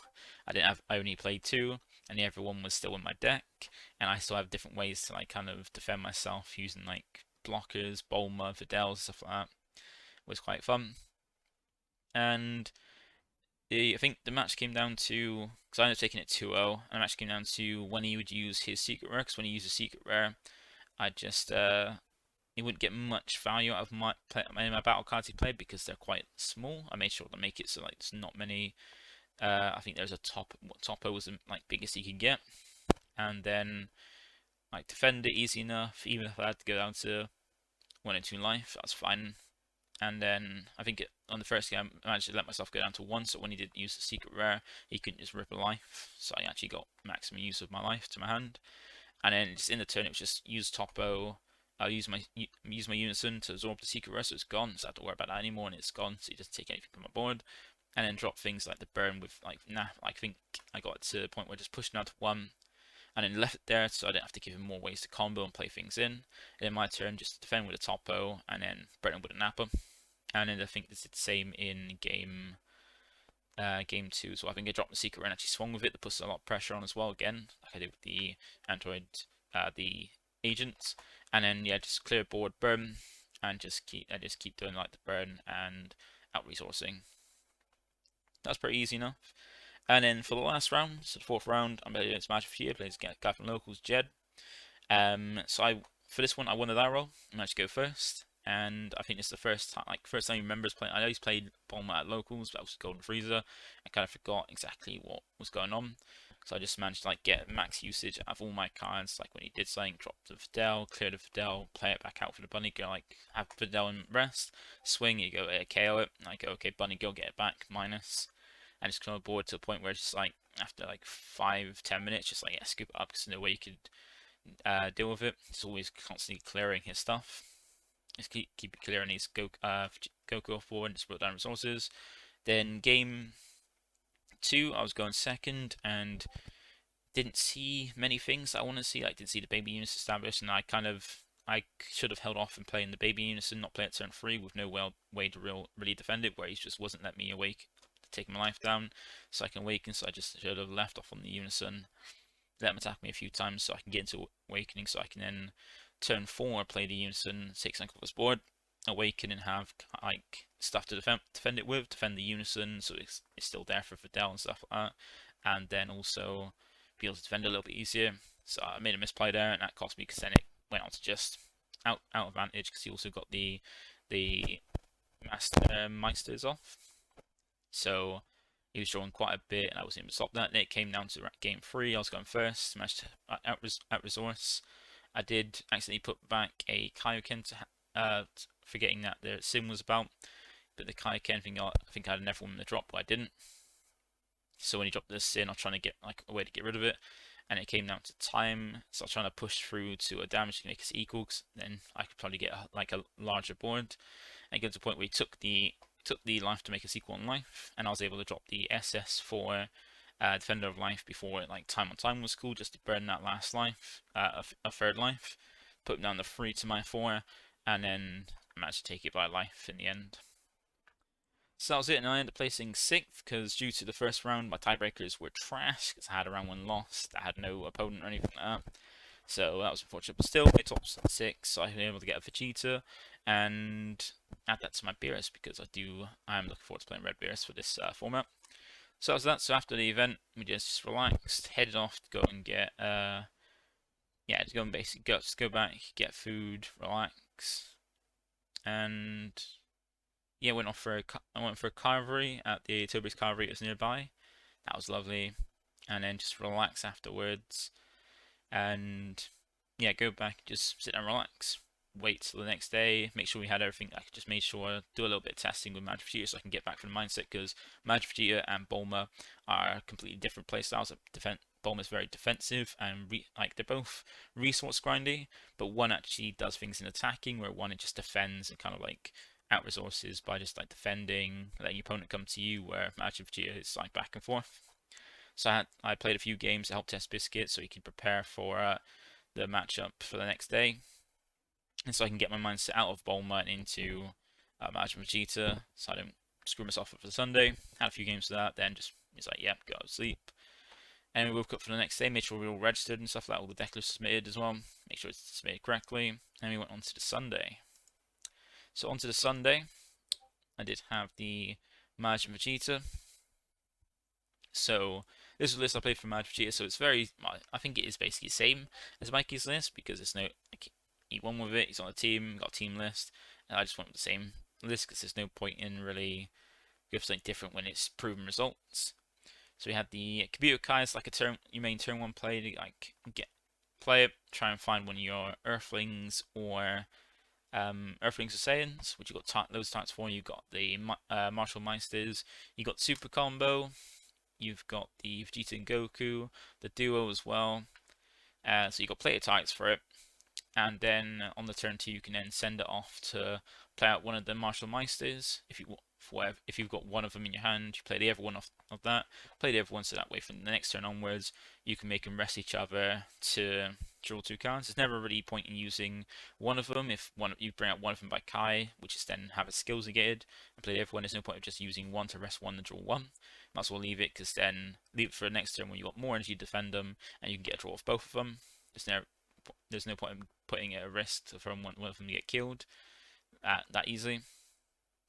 I only played 2, and the other one was still in my deck, and I still have different ways to kind of defend myself using like blockers, Bulma, Videls, stuff like that. It was quite fun. And I think the match came down to, because I ended up taking it 2-0, and the match came down to when he would use his secret rare, because when he used a secret rare, I just he wouldn't get much value out of my battle cards he played because they're quite small. I made sure to make it so like there's not many. I think there's a Topo was the biggest he could get, and then defend it easy enough. Even if I had to go down to 1 and 2 life, that's fine. And then I think on the first game I managed to let myself go down to 1, so when he didn't use the secret rare, he couldn't just rip a life. So I actually got maximum use of my life to my hand. And then just in the turn, it was just use Topo. I'll use my unison to absorb the secret rare, so it's gone. So I don't have to worry about that anymore, and it's gone. So he doesn't take anything from my board. And then drop things like the burn with I think I got to the point where I just pushed down to 1, and then left it there, so I didn't have to give him more ways to combo and play things in. And then my turn, just defend with a Topo, and then burn with a Nappa. And then I think this is the same in game game 2, so I think I dropped the secret and actually swung with it. That puts a lot of pressure on as well, again, like I did with the android, the agents. And then yeah, just clear board, burn, and just keep doing like the burn and out resourcing. That's pretty easy enough. And then for the last round, so the fourth round, I'm playing against Magic Vegeta, plays a guy from locals, Jed. So for this one I won the that roll, I managed to go first, and I think it's the first time he remembers playing. I know he's played Bulma at locals, but I was Golden Frieza. I kind of forgot exactly what was going on, so I just managed to like get max usage out of all my cards. Like when he did something, drop the Fidel, clear the Fidel, play it back out for the Bunny, go like have Fidel in rest, swing, you go KO it, and I go okay Bunny, go get it back, minus. And just come on board to a point where it's just like after like 5-10 minutes, just like yeah, scoop it up because there's no way you could deal with it. He's always constantly clearing his stuff. Just keep clearing his Goku off board and just put down resources. Then game 2, I was going second and didn't see many things I want to see. Like didn't see the baby units established, and I should have held off and playing the baby units and not play at turn 3 with no way to really defend it, where he just wasn't letting me awake to take my life down so I can awaken. So I just should have left off on the unison, let him attack me a few times so I can get into awakening, so I can then turn 4 play the unison, take something off his board, awaken, and have like stuff to defend it with, defend the unison so it's still there for Fidel and stuff like that, and then also be able to defend a little bit easier. So I made a misplay there, and that cost me because then it went on to just out advantage because he also got the master meisters off. So he was drawing quite a bit, and I wasn't able to stop that. Then it came down to game 3. I was going first, managed to out resource. I did accidentally put back a Kaioken forgetting that the sim was about, but the Kaioken thing, I think I had enough one in the drop, but I didn't. So when he dropped the sin, I was trying to get like a way to get rid of it, and it came down to time. So I was trying to push through to a damage to make us equal, cause then I could probably get like a larger board. And it got to the point where he took the life to make us equal in life, and I was able to drop the SS for Defender of Life before like time on time was cool, just to burn that last life, a third life, put him down the 3 to my 4, and then I managed to take it by life in the end. So that was it, and I ended up placing 6th because due to the first round, my tiebreakers were trash because I had a round 1 lost, I had no opponent or anything like that. So that was unfortunate, but still, my top's 6, so I was able to get a Vegeta and add that to my Beerus because I'm looking forward to playing Red Beerus for this format. So that was that. So after the event, we just relaxed, headed off to go and get, to go and basically go back, get food, relax, and yeah, I went for a carvery at the Tilbury's Carvery. It was nearby. That was lovely, and then just relax afterwards, and yeah, go back, just sit and relax. Wait till the next day, make sure we had everything. I just made sure do a little bit of testing with Magic Vegeta so I can get back from the mindset, because Magic Vegeta and Bulma are completely different playstyles. Bulma's very defensive and they're both resource grindy, but one actually does things in attacking, where one it just defends and kind of like out resources by just like defending, letting your opponent come to you, where Magic Vegeta is like back and forth. So I played a few games to help test Biscuit so he could prepare for the matchup for the next day, and so I can get my mindset out of Bulma and into Majin Vegeta, so I don't screw myself up for the Sunday. Had a few games for that, then just it's like, yep, go to sleep. And we woke up for the next day, made sure we were all registered and stuff like that, all the deck lists submitted as well, make sure it's submitted correctly, and we went on to the Sunday. So on to the Sunday, I did have the Majin Vegeta. So this is the list I played for Majin Vegeta, so it's I think it is basically the same as Mikey's list, because there's no, he won with it, he's on a team, got a team list, and I just went with the same list because there's no point in really going for something different when it's proven results. So we had the Kabuto Kai as like your main turn 1 play to like play it, try and find one of your Earthlings or Earthlings or Saiyans, which you got those types for. You got the Martial Meisters, you got Super Combo, you've got the Vegeta and Goku, the Duo as well. So you got plated types for it, and then on the turn 2 you can then send it off to play out one of the Martial Meisters. If you've got one of them in your hand, you play the other one of that. Play the other one, so that way from the next turn onwards, you can make them rest each other to draw 2 cards. There's never really point in using one of them. If you bring out one of them by Kai, which is then have its skills negated and play everyone, there's no point of just using one to rest one and draw one. Might as well leave it, because then leave it for the next turn when you got more energy to defend them and you can get a draw of both of them. There's no point in putting it at risk for one of them to get killed that easily.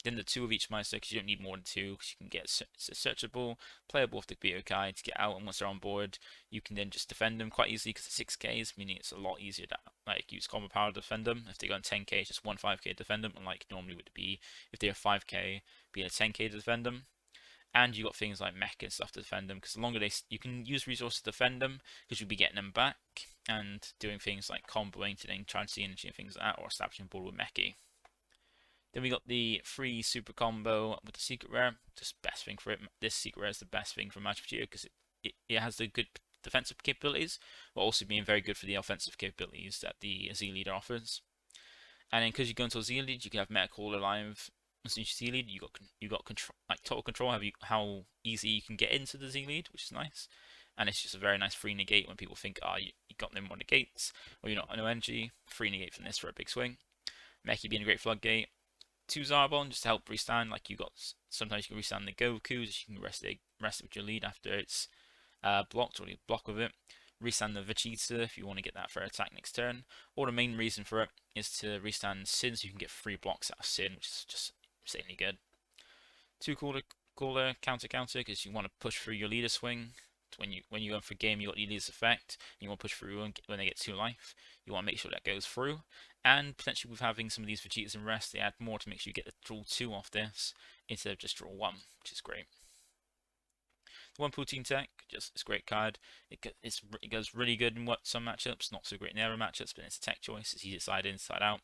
Then the 2 of each Meister, because you don't need more than 2, because you can get searchable, playable with the Beto Kai to get out, and once they're on board, you can then just defend them quite easily because it's 6Ks, meaning it's a lot easier to use combo power to defend them. If they go on 10K, it's just 1 5K to defend them, unlike normally would be if they're 5K, be a 10K to defend them. And you got things like mecha and stuff to defend them, because the longer you can use resources to defend them, because you'll be getting them back and doing things like comboing to then charge the energy and things like that, or establishing board with mecha. Then we got the free super combo with the secret rare. Just best thing for it. This secret rare is the best thing for Majin Vegeta because it has the good defensive capabilities, but also being very good for the offensive capabilities that the Z leader offers. And then because you go into a Z lead, you can have Meta Call alive. As soon as you Z lead, you got control, like total control how easy you can get into the Z lead, which is nice. And it's just a very nice free negate when people think, you got no more negates, or you're not no energy. Free negate from this for a big swing. Meki being a great floodgate. 2 Zarbon just to help restand. Like sometimes you can restand the Goku, so you can rest it with your lead after it's blocked, or you block with it. Restand the Vegeta if you want to get that for attack next turn. Or the main reason for it is to restand Sin, so you can get 3 blocks out of Sin, which is just insanely good. 2 Cooler counter because you want to push through your leader swing. When you go for game, you got your leader's effect, and you want to push through when they get 2 life. You want to make sure that goes through. And potentially with having some of these Vegetas in rest, they add more to make sure you get the draw 2 off this instead of just draw 1, which is great. The 1 Poutine Tech, just it's a great card. It goes really good in some matchups, not so great in other matchups, but it's a tech choice. It's easy inside out.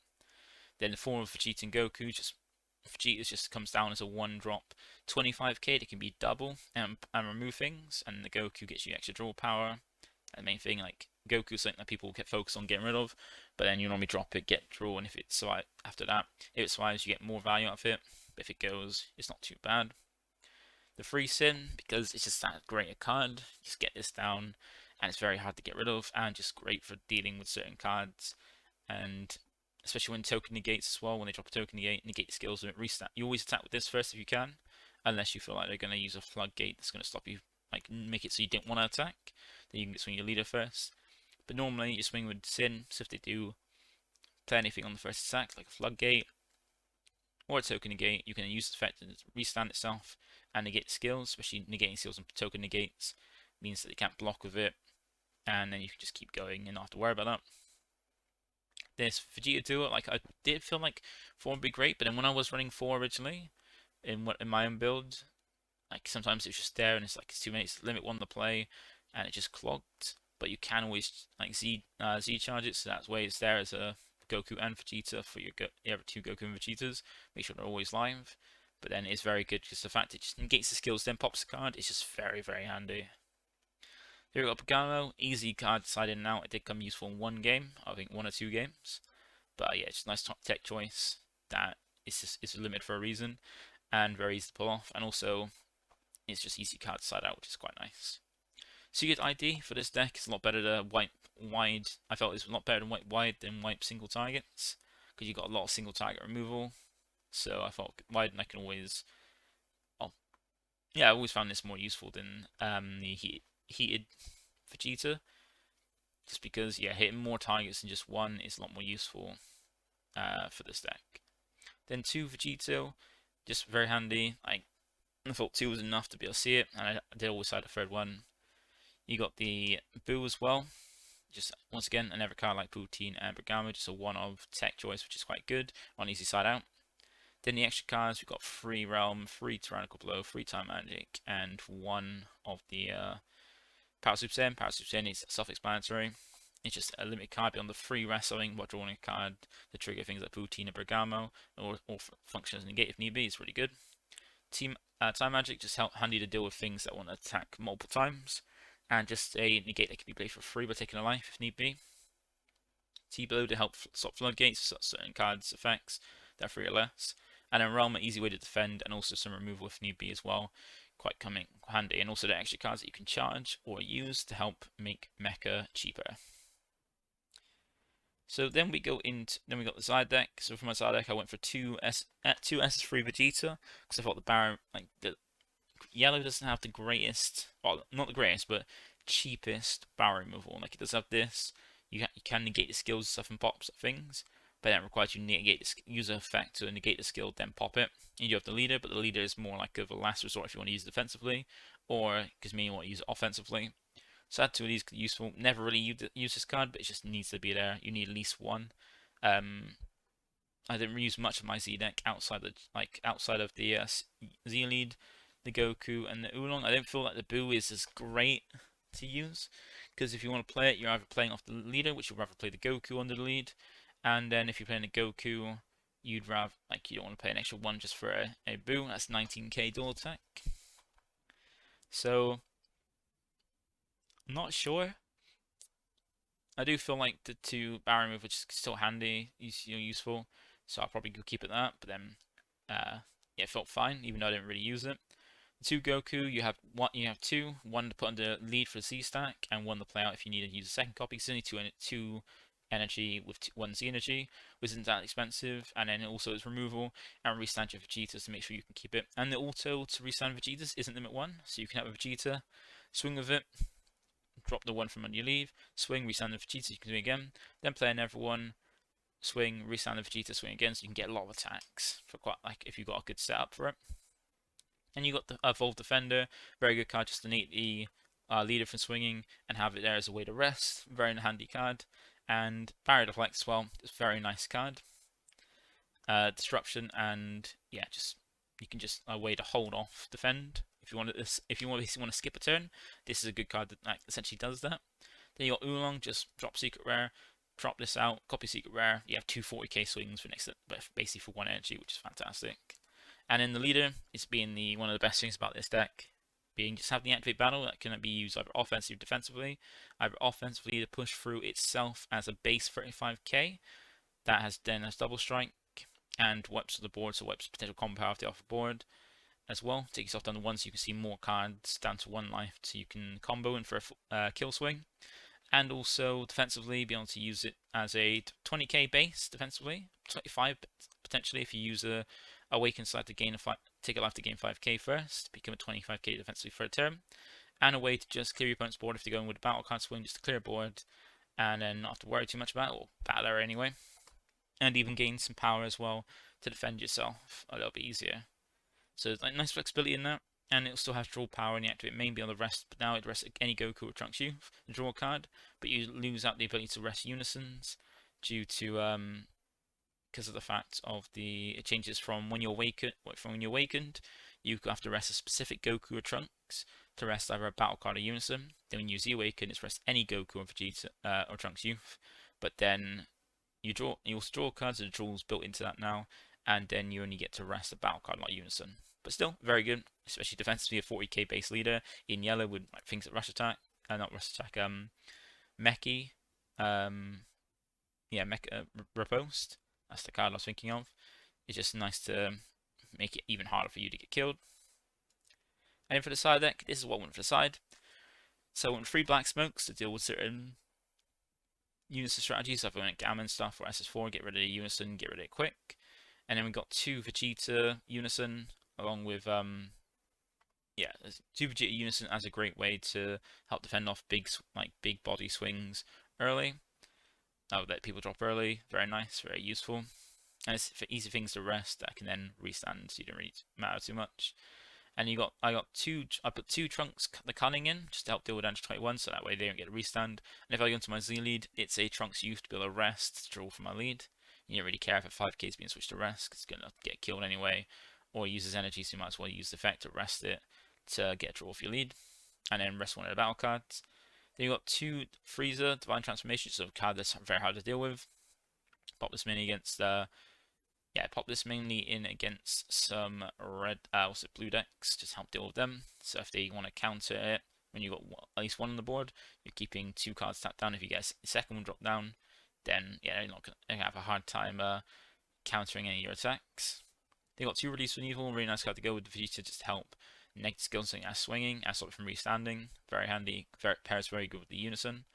Then the form of Vegeta and Goku, Vegeta just comes down as a 1-drop 25k that can be double and remove things, and the Goku gets you extra draw power. And the main thing, like Goku is something that people get focused on getting rid of, but then you normally drop it, get draw, and if it survives after that, if it survives, you get more value out of it. But if it goes, it's not too bad. The free Sin, because it's just that great a card, just get this down, and it's very hard to get rid of, and just great for dealing with certain cards, and especially when token negates as well. When they drop a token negate skills and restart. You always attack with this first if you can, unless you feel like they're going to use a floodgate that's going to stop you, like make it so you don't want to attack. Then you can swing your leader first. But normally you swing with Sin, so if they do play anything on the first attack, like a floodgate or a token negate, you can use the effect to restand itself and negate the skills, especially negating skills and token negates means that they can't block with it, and then you can just keep going and not have to worry about that. This Vegeta Duo, like I did feel like 4 would be great, but then when I was running 4 originally in my own build, like sometimes it's just there and it's like it's 2 minutes limit 1 to play and it just clogged. But you can always like Z charge it, so that's why it's there as a Goku and Vegeta for your other 2 Goku and Vegetas. Make sure they're always live. But then it's very good because the fact it just negates the skills, then pops the card, is just very, very handy. Here we got Pagano, easy card side in and out. It did come useful in 1 game, I think 1 or 2 games. But yeah, it's a nice top tech choice that it's limited for a reason and very easy to pull off. And also, it's just easy card side out, which is quite nice. Secret ID for this deck is a lot better to wipe wide. I felt it's a lot better to wipe wide than wipe single targets because you got a lot of single target removal. So I thought wide, and I can always, I always found this more useful than the heated Vegeta, just because hitting more targets than just 1 is a lot more useful for this deck. Then 2 Vegeta, just very handy. I thought 2 was enough to be able to see it, and I did always had a 3rd one. You got the Boo as well. Just once again, another card like Poutine and Bergamo, just a 1-of tech choice, which is quite good on easy side out. Then the extra cards, we've got 3 Realm, 3 Tyrannical Blow, 3 Time Magic, and 1 of the Power Super Saiyan. Power Super Saiyan is self-explanatory. It's just a limited card beyond the 3 wrestling, while drawing a card to trigger things like Poutine and Bergamo, or function as a negate if need be. It's really good. Time Magic, just handy to deal with things that want to attack multiple times. And just a negate that can be played for free by taking a life if need be. T-Blow to help stop floodgates, certain cards' effects that are 3 or less. And then Realm, an easy way to defend, and also some removal if need be as well. Quite coming handy. And also the extra cards that you can charge or use to help make Mecha cheaper. So then we got the side deck. So for my side deck, I went for two SS3 Vegeta because I thought the Baron, like the yellow doesn't have the greatest, well, not the greatest, but cheapest barrier removal. Like it does have this. You can negate the skills and stuff and pops things, but that requires you to negate the user effect to negate the skill, then pop it. And you have the leader, but the leader is more like of a last resort if you want to use it defensively, or because me you want to use it offensively. So that two of these could be useful. Never really use this card, but it just needs to be there. You need at least one. I didn't use much of my Z deck outside of the Z lead, the Goku, and the Oolong. I don't feel like the Boo is as great to use because if you want to play it, you're either playing off the leader, which you'd rather play the Goku under the lead, and then if you're playing the Goku, you'd rather you don't want to pay an extra one just for a Boo. That's 19k dual attack. So I'm not sure. I do feel like the two barrier move, which is still handy, useful. So I'll probably go keep it that. But then, yeah, it felt fine, even though I didn't really use it. The two Goku, you have two, one to put under lead for the Z stack, and one to play out if you need to use a second copy. It's only two energy with one Z energy, which isn't that expensive. And then also it's removal and restand your Vegetas to make sure you can keep it. And the auto to restand Vegetas isn't limit one, so you can have a Vegeta, swing with it, drop the one from under your leave, swing, restand the Vegeta, you can do it again, then play another one, swing, restand the Vegeta, swing again, so you can get a lot of attacks for quite if you've got a good setup for it. And you got the Evolved Defender, very good card just to negate the leader from swinging and have it there as a way to rest, very handy card. And Barrier Deflect as well, it's a very nice card. Disruption and yeah, you can just a way to hold off defend. If you want to skip a turn, this is a good card that essentially does that. Then you got Oolong, just drop Secret Rare, drop this out, copy Secret Rare. You have two 40k swings for basically for one energy, which is fantastic. And then the leader is being one of the best things about this deck, being just having the activate battle that can be used either offensively or defensively. Either offensively to push through itself as a base 35k, that has double strike and wipes the board, so wipes potential combo power off the board as well. Take yourself down to one so you can see more cards down to one life so you can combo in for a kill swing. And also defensively, be able to use it as a 20k base defensively, 25 potentially if you use a Awaken slide to gain take a life to gain 5k first, become a 25k defensively for a turn, and a way to just clear your opponent's board if they're going with a battle card swing, just to clear a board, and then not have to worry too much about it, or battle her anyway, and even gain some power as well to defend yourself a little bit easier. So there's nice flexibility in that, and it'll still have draw power and you activate main on the rest, but now it rests any Goku or Trunks you draw a card, but you lose out the ability to rest Unisons due to because of the fact of it changes from when you're awakened, you have to rest a specific Goku or Trunks to rest either a battle card or Unison. Then when you Z-awaken, it's rest any Goku or Vegeta or Trunks youth, but then you also draw cards, the draw's built into that now, and then you only get to rest a battle card like Unison. But still, very good, especially defensively, a 40k base leader in yellow with things like Rush Attack, Meki, Mecha Riposte. That's the card I was thinking of. It's just nice to make it even harder for you to get killed. And then for the side deck, this is what I went for the side. So I went 3 Black Smokes to deal with certain Unison strategies. So I went Gammon stuff or SS4, get rid of the Unison, get rid of it quick. And then we got 2 Vegeta Unison along with 2 Vegeta Unison as a great way to help defend off big body swings early. That would let people drop early. Very nice, very useful. And it's for easy things to rest that can then restand, so you don't really matter too much. And I put 2 Trunks the Cunning in just to help deal with damage 21, so that way they don't get a restand. And if I go into my Z lead, it's a Trunks Youth to be able to rest to draw from my lead. You don't really care if a 5k is being switched to rest, because it's going to get killed anyway, or uses energy, so you might as well use the effect to rest it to get a draw for your lead. And then rest one of the battle cards. Then you got 2 Frieza Divine Transformation, so a card that's very hard to deal with. Pop this mainly against some blue decks, just help deal with them. So if they want to counter it, when you've got at least one on the board, you're keeping 2 cards tapped down. If you get a second one dropped down, then yeah, they're gonna have a hard time countering any of your attacks. They got 2 Release from Evil, really nice card to go with Vegeta, just to help negative skills as swinging, as sort of from restanding. Very handy, pairs very good with the Unison.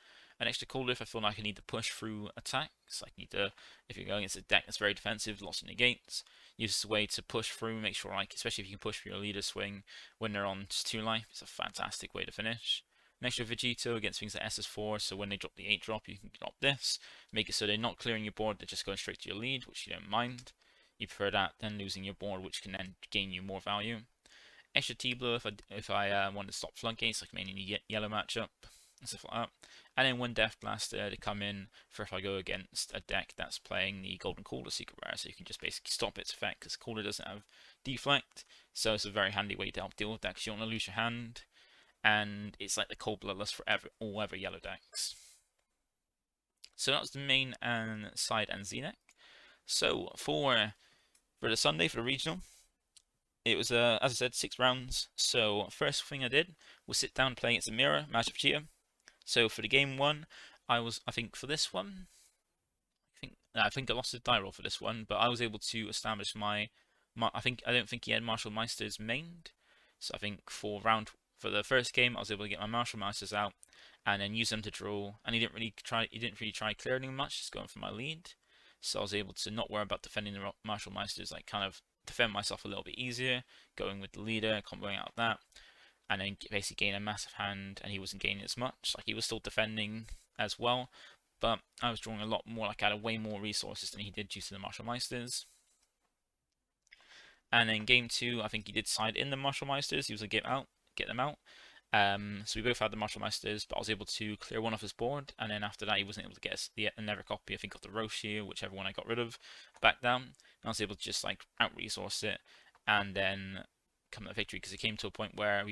an extra cooldown if I feel like I need to push through attacks. Like, if you're going against a deck that's very defensive, lots of negates, use this way to push through, make sure, like, especially if you can push through your leader swing when they're on just 2 life, it's a fantastic way to finish. An extra Vegeta against things like SS4, so when they drop the 8 drop, you can drop this, make it so they're not clearing your board, they're just going straight to your lead, which you don't mind. You prefer that than losing your board, which can then gain you more value. Extra T-Blue if I want to stop floodgates, like mainly in the yellow matchup and stuff like that. And then 1 Death Blaster to come in for if I go against a deck that's playing the Golden Cooler Secret Rare, so you can just basically stop its effect because Cooler doesn't have deflect, so it's a very handy way to help deal with that because you don't want to lose your hand, and it's like the Cold Bloodlust for all other yellow decks. So that was the main and side and Z deck. So for the Sunday, for the regional, it was, as I said, 6 rounds. So first thing I did was sit down playing against a mirror, match of Vegeta. So for the game 1, I think for this one, I think I lost the die roll for this one, but I was able to establish I don't think he had Martial Meisters mained. So I think for the first game, I was able to get my Martial Meisters out and then use them to draw. And he didn't really try clearing much, just going for my lead. So I was able to not worry about defending the Martial Meisters, like kind of defend myself a little bit easier, going with the leader, comboing out of that, and then basically gain a massive hand, and he wasn't gaining as much. Like, he was still defending as well, but I was drawing a lot more, like I had way more resources than he did due to the Martial Meisters. And then game 2, I think he did side in the Martial Meisters, he was able to get them out. So we both had the Martial Meisters, but I was able to clear one off his board, and then after that he wasn't able to get another copy, I think, of the Roshi, whichever one I got rid of, back down. And I was able to just like out-resource it, and then come to victory, because it came to a point where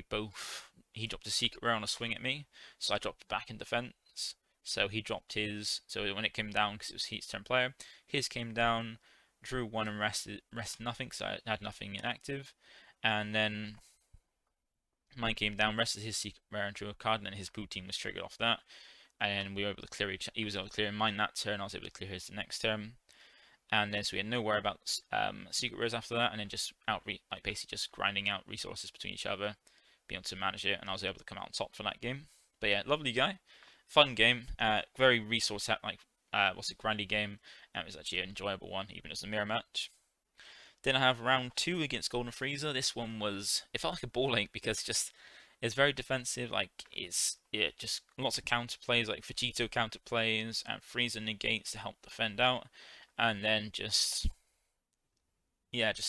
he dropped a secret rare on a swing at me, so I dropped back in defense. So he dropped his, so when it came down, because it was his turn player, his came down, drew 1 and rested nothing, so I had nothing inactive, and then mine came down, rested his secret rare and drew a card, and then his blue team was triggered off that, and we were able to clear he was able to clear mine that turn, I was able to clear his the next turn. And then so we had no worry about secret rares after that, and then just basically just grinding out resources between each other, being able to manage it, and I was able to come out on top for that game. But yeah, lovely guy, fun game, very resource grindy game, and it was actually an enjoyable one, even as a mirror match. Then I have round 2 against Golden Frieza. This one it felt like a ball ache because it's very defensive. Like just lots of counter plays, like Vegito counter plays and Frieza negates to help defend out, and then just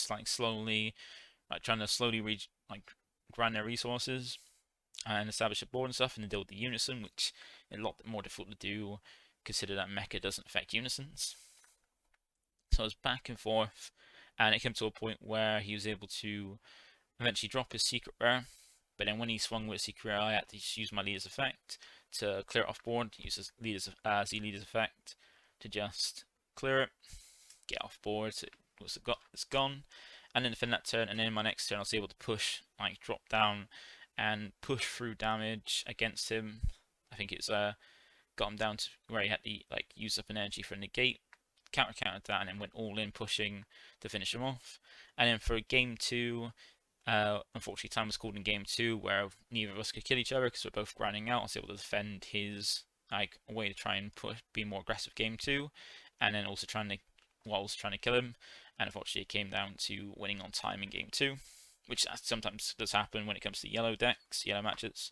like slowly, like trying to slowly grind their resources and establish a board and stuff, and then deal with the unison, which is a lot more difficult to do. Consider that Mecha doesn't affect unisons. So I was back and forth, and it came to a point where he was able to eventually drop his secret rare. But then when he swung with secret rare, I had to just use my leader's effect to clear it off board. Use his Z leader's effect to just clear it, get off board. So it's gone, and then defend that turn. And then my next turn, I was able to push, like drop down, and push through damage against him. I think it's got him down to where he had to use up an energy for a negate, countered that, and then went all in pushing to finish him off. And then for game 2, unfortunately time was called in game 2 where neither of us could kill each other because we're both grinding out. I was able to defend his way to try and be more aggressive game 2, and then also trying to kill him. And unfortunately it came down to winning on time in game 2, which sometimes does happen when it comes to yellow decks, yellow matches.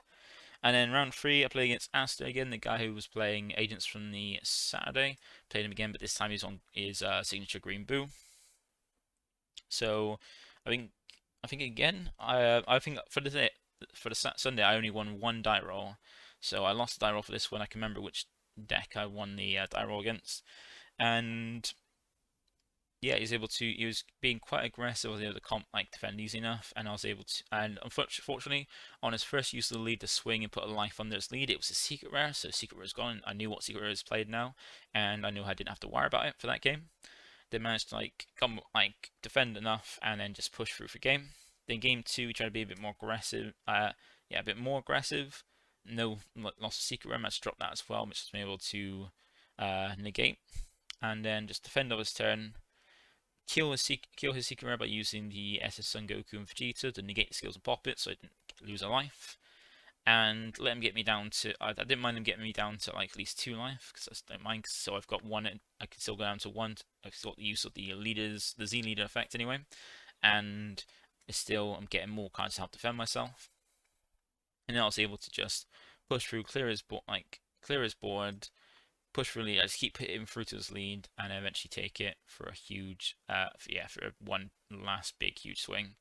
And then round 3, I played against Asta again, the guy who was playing Agents from the Saturday. Played him again, but this time he's on his signature green Boo. So I think again, I think for the Sunday I only won 1 die roll. So I lost the die roll for this one. I can remember which deck I won the die roll against, and yeah, he was being quite aggressive. I was able to defend easy enough, and I was able to, and unfortunately, on his first use of the lead to swing and put a life under his lead, it was a secret rare, so secret rare is gone. I knew what secret rare is played now, and I knew I didn't have to worry about it for that game. They managed to defend enough and then just push through for game. Then game 2, we tried to be a bit more aggressive. A bit more aggressive. No loss of secret rare, managed to drop that as well, which was able to negate, and then just defend off his turn. Kill his secret rare by using the SS Son Goku and Vegeta to negate the skills and pop it, so I didn't lose a life. and let him get me down to. I didn't mind him getting me down to like at least 2 life because I just don't mind. So I've got 1. I can still go down to 1. I've got the use of the leaders, the Z leader effect anyway, and still I'm getting more cards to help defend myself. And then I was able to just push through, clear his board, push through lead. I just keep hitting through to his lead, and eventually take it for a huge, for one last big huge swing,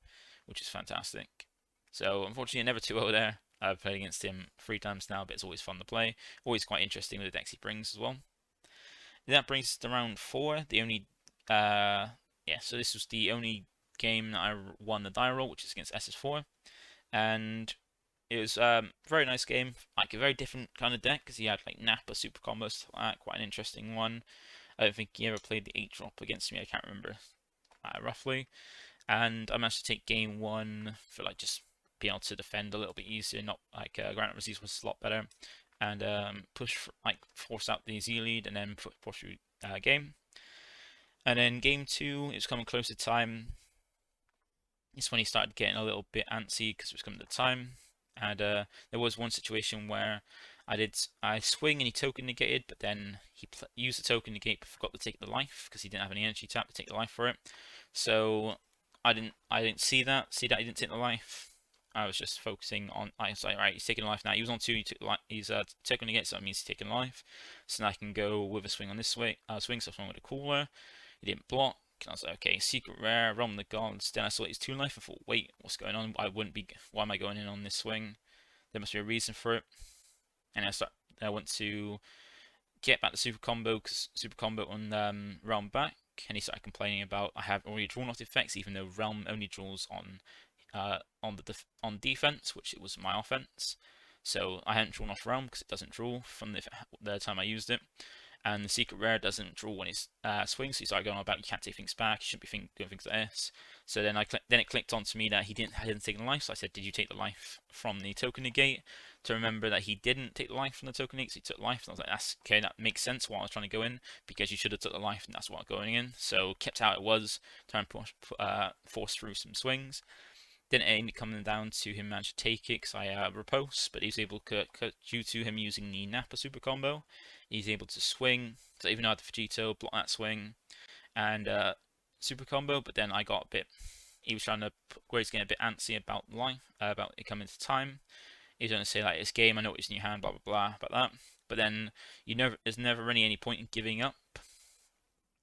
which is fantastic. So unfortunately, never 2-0 there. I've played against him 3 times now, but it's always fun to play. Always quite interesting with the decks he brings as well. That brings us to round 4. The only, so this was the only game that I won the die roll, which is against SS4, and it was a very nice game, like a very different kind of deck because he had like Nappa super combos, stuff like that, quite an interesting one. I don't think he ever played the 8 drop against me. I can't remember roughly. And I managed to take game 1 for like just being able to defend a little bit easier, not like Granite Resist was a lot better, and force out the Z lead and then push through game. And then game 2, it was coming close to time. It's when he started getting a little bit antsy because it was coming to time. And there was one situation where I swing and he token negated, but then he used the token negate but forgot to take the life because he didn't have any energy tap to take the life for it. So I didn't see that he didn't take the life. I was just focusing on. I was like, right, he's taking life now. He was on 2. He took life. He's token negate, so that means he's taking life. So now I can go with a swing on this way. Swing, so I swung with a cooler. He didn't block. And I was like, okay, secret rare, realm of the gods. Then I saw his 2 life. I thought, wait, what's going on? Why am I going in on this swing? There must be a reason for it. And I went to get back the super combo because super combo on realm back, and he started complaining about I have already drawn off the effects, even though realm only draws on defense, which it was my offense. So I hadn't drawn off realm because it doesn't draw from the time I used it. And the secret rare doesn't draw when it swings, so he started going on about you can't take things back, you shouldn't be doing things like this. So then it clicked on to me that he hadn't taken the life, so I said, did you take the life from the token negate? To remember that he didn't take the life from the token negate, so he took life, and I was like, that's okay, that makes sense why I was trying to go in, because you should have took the life, and that's why I'm going in. So kept how it was, trying to force through some swings. Didn't end up coming down to him managed to take it because I riposte, but he was able to, due to him using the Nappa super combo, he's able to swing. So even though I had the Vegito, block that swing, and super combo, but then I got a bit, he was trying to, where he's getting a bit antsy about life, about it coming to time. He's going to say like, it's game, I know it's in your hand, blah blah blah, about that. But then there's never really any point in giving up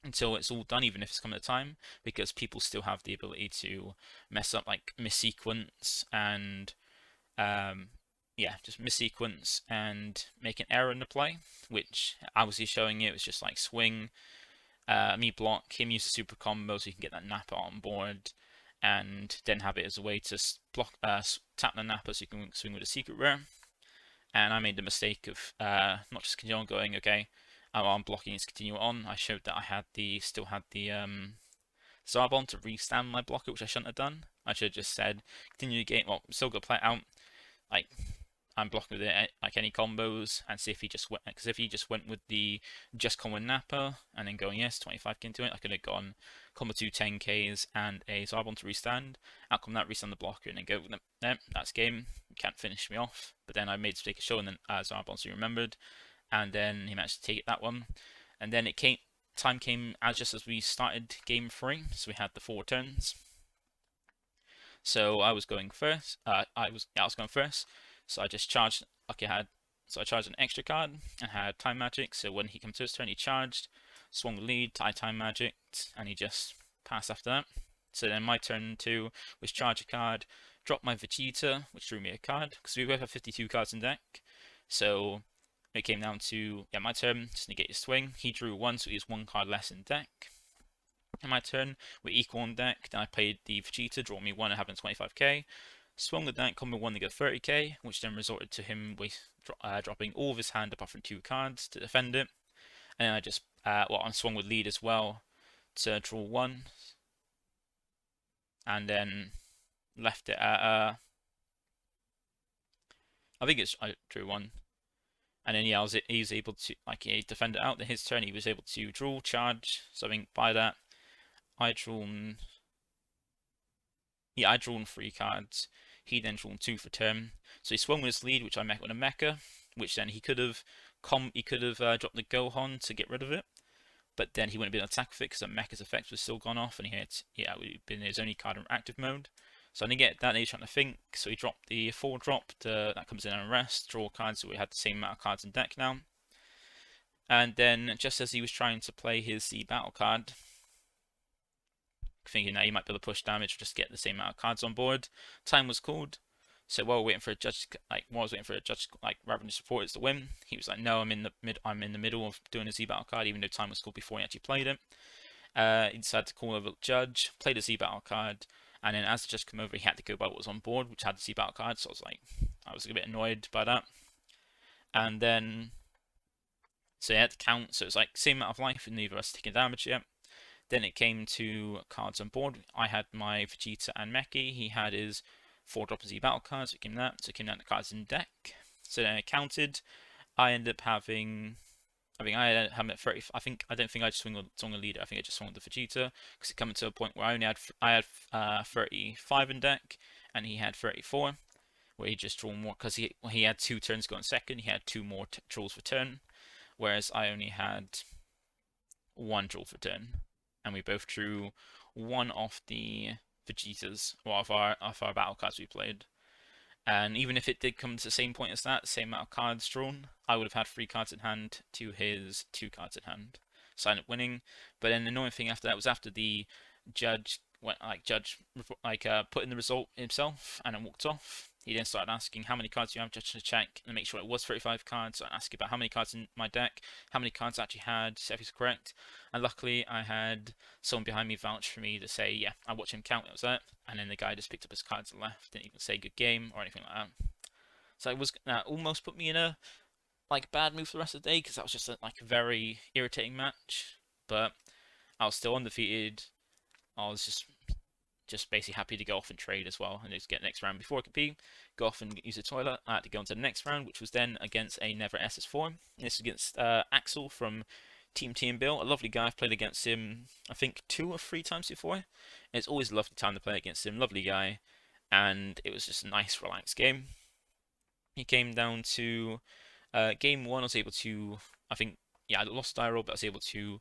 until it's all done, even if it's coming to time, because people still have the ability to mess up, like missequence and just missequence and make an error in the play, which obviously showing it was just like swing, me block, him use the super combo so you can get that Nappa on board, and then have it as a way to tap the Nappa so you can swing with a secret rare. And I made the mistake of not just continue on going, okay, I'm blocking is continue on. I showed that I still had the Zarbon to restand my blocker, which I shouldn't have done. I should have just said continue the game. Well, I'm still gonna play it out. Like I'm blocking with it, like any combos, and see if he just went. Because if he just went with the just con with Nappa and then going yes 25k into it, I could have gone combo 2 10ks and a Zarbon to restand. Outcome that restand the blocker and then go. That's game. You can't finish me off. But then I made a mistake of showing then Zarbon, so he remembered, and then he managed to take it that one. And then time came just as we started game 3, so we had the 4 turns. So I was going first. I was going first. So I just charged. Okay, I charged an extra card and had time magic. So when he came to his turn, he charged, swung the lead, time magic, and he just passed after that. So then my turn 2 was charge a card, drop my Vegeta, which drew me a card because we both have 52 cards in deck. So it came down to my turn to negate his swing. He drew 1, so he has 1 card less in deck. In my turn, we're equal on deck. Then I played the Vegeta, draw me 1 and having 25k. Swung the deck, combo 1 to get 30k, which then resorted to him dropping all of his hand apart from 2 cards to defend it. And then I just, I swung with lead as well to draw 1. And then left it at, I drew 1. And then he was able to, he defended out in his turn, he was able to draw, charge, so I think by that, I drawn 3 cards. He then drawn 2 for turn. So he swung with his lead, which I met with a mecha, which then he could have dropped the Gohan to get rid of it, but then he wouldn't have been able to attack with it because the mecha's effect was still gone off, and he had, it would have been his only card in active mode. So I didn't get that, and he's trying to think, so he dropped the 4-drop, that comes in on rest, draw cards, so we had the same amount of cards in deck now. And then, just as he was trying to play his Z battle card, thinking that he might be able to push damage or just get the same amount of cards on board, time was called. So while we're waiting for a judge, rather than supporters to win, he was like, "No, I'm in the middle of doing a Z battle card, even though time was called before he actually played it." He decided to call over the judge, played a Z battle card, and then as the judge came over, he had to go by what was on board, which had the Z battle card. So I was a bit annoyed by that. And then, so he had to count. So it was like same amount of life, and neither of us taking damage yet. Then it came to cards on board. I had my Vegeta and Meki. He had his 4-drop Z battle cards. So it came down to cards in deck. So then it counted. I ended up having. I had him at 30. I don't think I just swung a leader. I think I just swung the Vegeta because it came to a point where I had 35 in deck, and he had 34, where he just drew more because he had 2 turns going second. He had 2 more draws for turn, whereas I only had 1 draw for turn. And we both drew 1 off the Vegetas, or off our battle cards we played. And even if it did come to the same point as that, same amount of cards drawn, I would have had 3 cards in hand to his 2 cards in hand. So I ended up winning. But then the annoying thing after that was after the judge put in the result himself and then walked off. He then started asking how many cards do you have, just to check and make sure it was 35 cards. So I asked about how many cards in my deck, how many cards I actually had, see if he's correct. And luckily I had someone behind me vouch for me to say, yeah, I watched him count, it was that. And then the guy just picked up his cards and left, didn't even say good game or anything like that. So it was almost put me in a bad mood for the rest of the day, because that was just a very irritating match. But I was still undefeated. I was just basically happy to go off and trade as well and just get next round before I could pee, go off and use the toilet. I had to go into the next round, which was then against a Never SS4. This is against Axel from Team Bill, a lovely guy. I've played against him I think 2 or 3 times before, and it's always a lovely time to play against him. Lovely guy, and it was just a nice relaxed game. He came down to game 1. I was able to, I lost die roll, but I was able to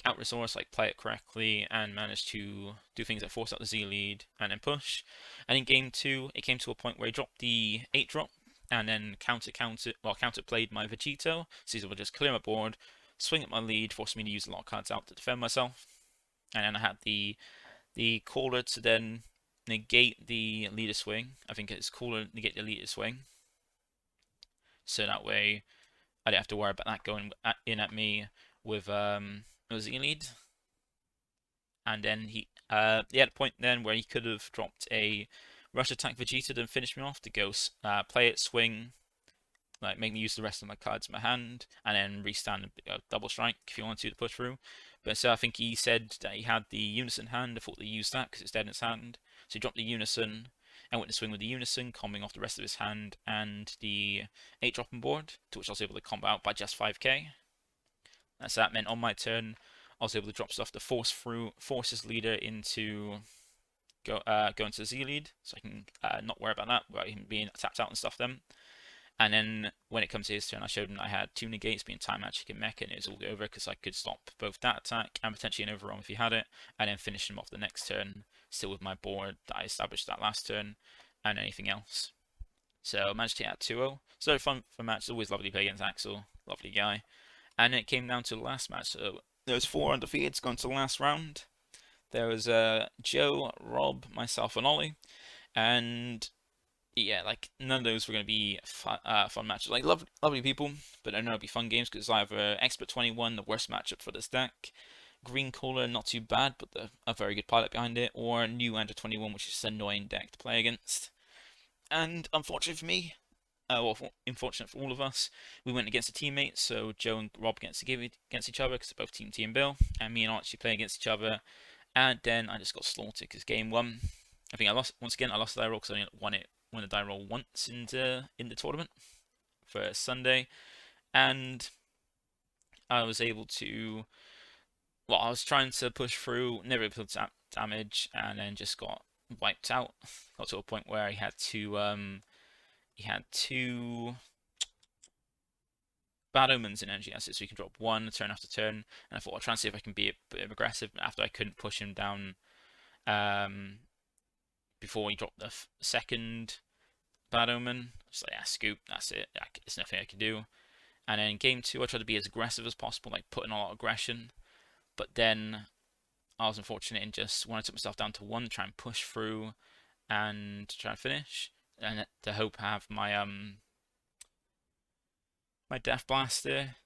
out resource, play it correctly, and manage to do things like force out the Z lead and then push. And in game 2, it came to a point where he dropped the 8-drop and then counter played my Vegito, so he's able to just clear my board, swing at my lead, forcing me to use a lot of cards out to defend myself. And then I had the caller to then negate the leader swing. I think it's caller negate the leader swing, so that way I didn't have to worry about that going in at me with Z lead. And then he had a point then where he could have dropped a rush attack Vegeta and finish me off to go play it, swing, make me use the rest of my cards in my hand, and then restand and double strike if you want to push through. But so I think he said that he had the Unison hand. I thought they used that because it's dead in his hand. So he dropped the Unison and went to swing with the Unison, comboing off the rest of his hand and the 8-drop on board, to which I was able to combo out by just 5k. So that meant on my turn, I was able to drop stuff to force his leader into go into the Z lead, so I can not worry about that, about him being tapped out and stuff then. And then when it comes to his turn, I showed him that I had 2 negates, being Time Magic and Mecha, and it was all over because I could stop both that attack and potentially an overrun if he had it, and then finish him off the next turn, still with my board that I established that last turn, and anything else. So I managed to hit at 2-0. So fun match. It's always lovely to play against Axel, lovely guy. And it came down to the last match. So there was 4 undefeateds going to the last round. There was Joe, Rob, myself, and Ollie. And yeah, none of those were going to be fun matches. Lovely people, but they're not going to be fun games because it's either Expert 21, the worst matchup for this deck, Green Cooler, not too bad, but a very good pilot behind it, or New Under 21, which is an annoying deck to play against. And unfortunately for me, unfortunate for all of us, we went against a teammate. So Joe and Rob against each other because they're both Team Bill, and me and Archie play against each other. And then I just got slaughtered because game 1, I think I lost once again. I lost the die roll because I only won the die roll once in the tournament for Sunday, and I was able to. Well, I was trying to push through, never able to damage, and then just got wiped out. Got to a point where he had two bad omens in energy assets, so he can drop one turn after turn. And I thought I'll try and see if I can be a bit aggressive after I couldn't push him down before he dropped the second bad omen. Just like, yeah, scoop, that's it. There's nothing I can do. And then in game two, I tried to be as aggressive as possible, like putting a lot of aggression. But then I was unfortunate in just when I took myself down to one, try and push through and try and finish, and to hope have my Death Blaster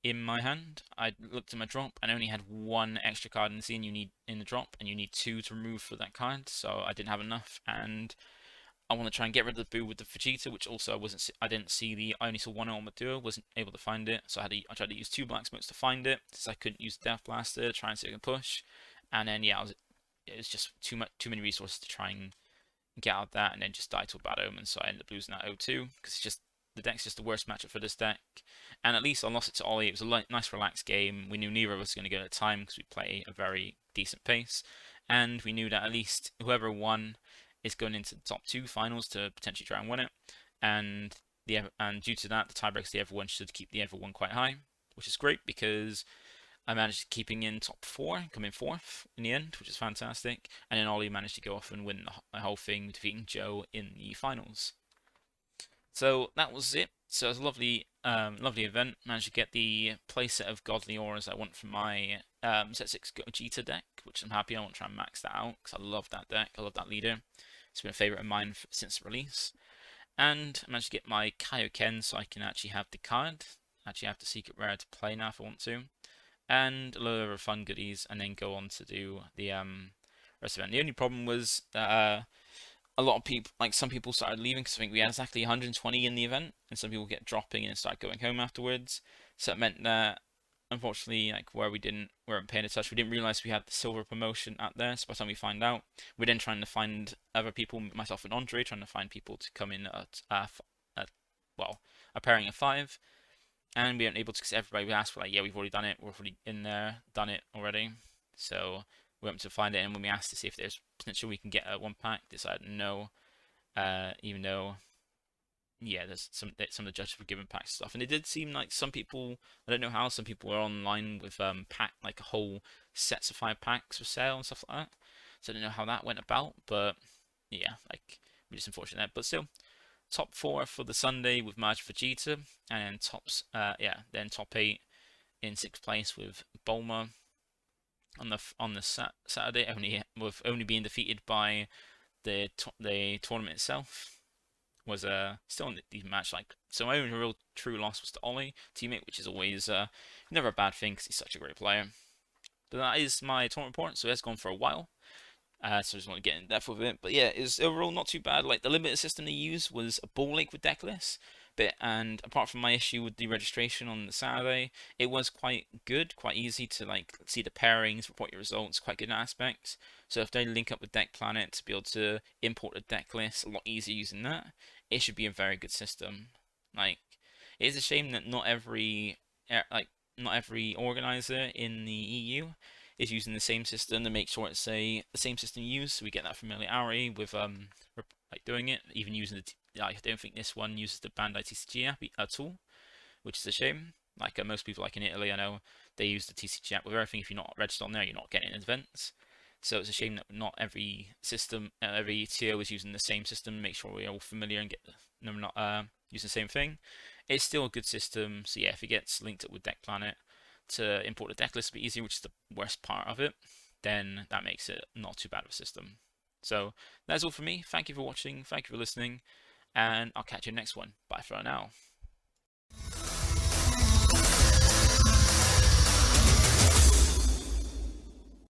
in my hand. I looked at my drop and I only had one extra card in the scene you need in the drop, and you need two to remove for that card, so I didn't have enough, and I want to try and get rid of the Boo with the Vegeta, which also I didn't see I only saw one Ultimate Duo, wasn't able to find it, so I tried to use two Black Smokes to find it, since I couldn't use Death Blaster to try and see if I can push, and then yeah, it was just too many resources to try and get out of that, and then just die to a bad omen, so I ended up losing that 0-2, because it's just, the deck's just the worst matchup for this deck, and at least I lost it to Ollie. It was a nice relaxed game. We knew neither of us were going to go at time, because we play a very decent pace, and we knew that at least whoever won is going into the top two finals to potentially try and win it, and due to that, the tiebreaks, the everyone should keep the everyone quite high, which is great because I managed keeping in top four, coming fourth in the end, which is fantastic. And then Ollie managed to go off and win the whole thing, defeating Joe in the finals. So that was it. So it was a lovely event. Managed to get the playset of Godly Auras I want from my set 6 Vegeta deck, which I'm happy. I want to try and max that out because I love that deck. I love that leader. It's been a favorite of mine since release. And I managed to get my Kaioken so I can actually have the card. Actually have the secret rare to play now if I want to. And a load of fun goodies, and then go on to do the rest of it. And the only problem was that a lot of people, like some people, started leaving because I think we had exactly 120 in the event, and some people get dropping and start going home afterwards. So it meant that unfortunately, like where we weren't paying attention, we didn't realize we had the silver promotion out there. So by the time we find out, we're then trying to find other people, myself and Andre, trying to find people to come in at well, a pairing of 5. And we weren't able to, because everybody asked for, like, yeah, we've already done it, we're already in there, done it already. So we went to find it, and when we asked to see if there's potential we can get a 1-pack, decided no, even though, yeah, there's some of the judges were given packs and stuff, and it did seem like some people, I don't know how, some people were online with pack, like a whole sets of 5 packs for sale and stuff like that. So I don't know how that went about, but yeah, like, we're just unfortunate, but still. Top 4 for the Sunday with Majin Vegeta, and then top 8 in 6th place with Bulma. On the Saturday, only being defeated by the tournament itself, was still in the match. Like, so my only real true loss was to Ollie teammate, which is always never a bad thing because he's such a great player. But that is my tournament report. So it's gone for a while. So I just want to get in depth with it. But yeah, it's overall not too bad. Like, the limited system they used was a ball lake with deck lists. And apart from my issue with the registration on the Saturday, it was quite good, quite easy to like see the pairings, report your results, quite good in aspects. So if they link up with DeckPlanet to be able to import a deck list a lot easier using that, it should be a very good system. Like, it is a shame that not every organizer in the EU is using the same system to make sure it's the same system used, so we get that familiarity with like doing it, even using I don't think this one uses the Bandai TCG app at all, which is a shame. Like most people, like in Italy, I know they use the TCG app with everything. If you're not registered on there, you're not getting events. So it's a shame that not every system, every TO is using the same system. Make sure we're all familiar and get we're not using the same thing. It's still a good system. So yeah, if it gets linked up with DeckPlanet to import the deck list a bit easier, which is the worst part of it, then that makes it not too bad of a system. So that's all from me. Thank you for watching. Thank you for listening. And I'll catch you next one. Bye for now.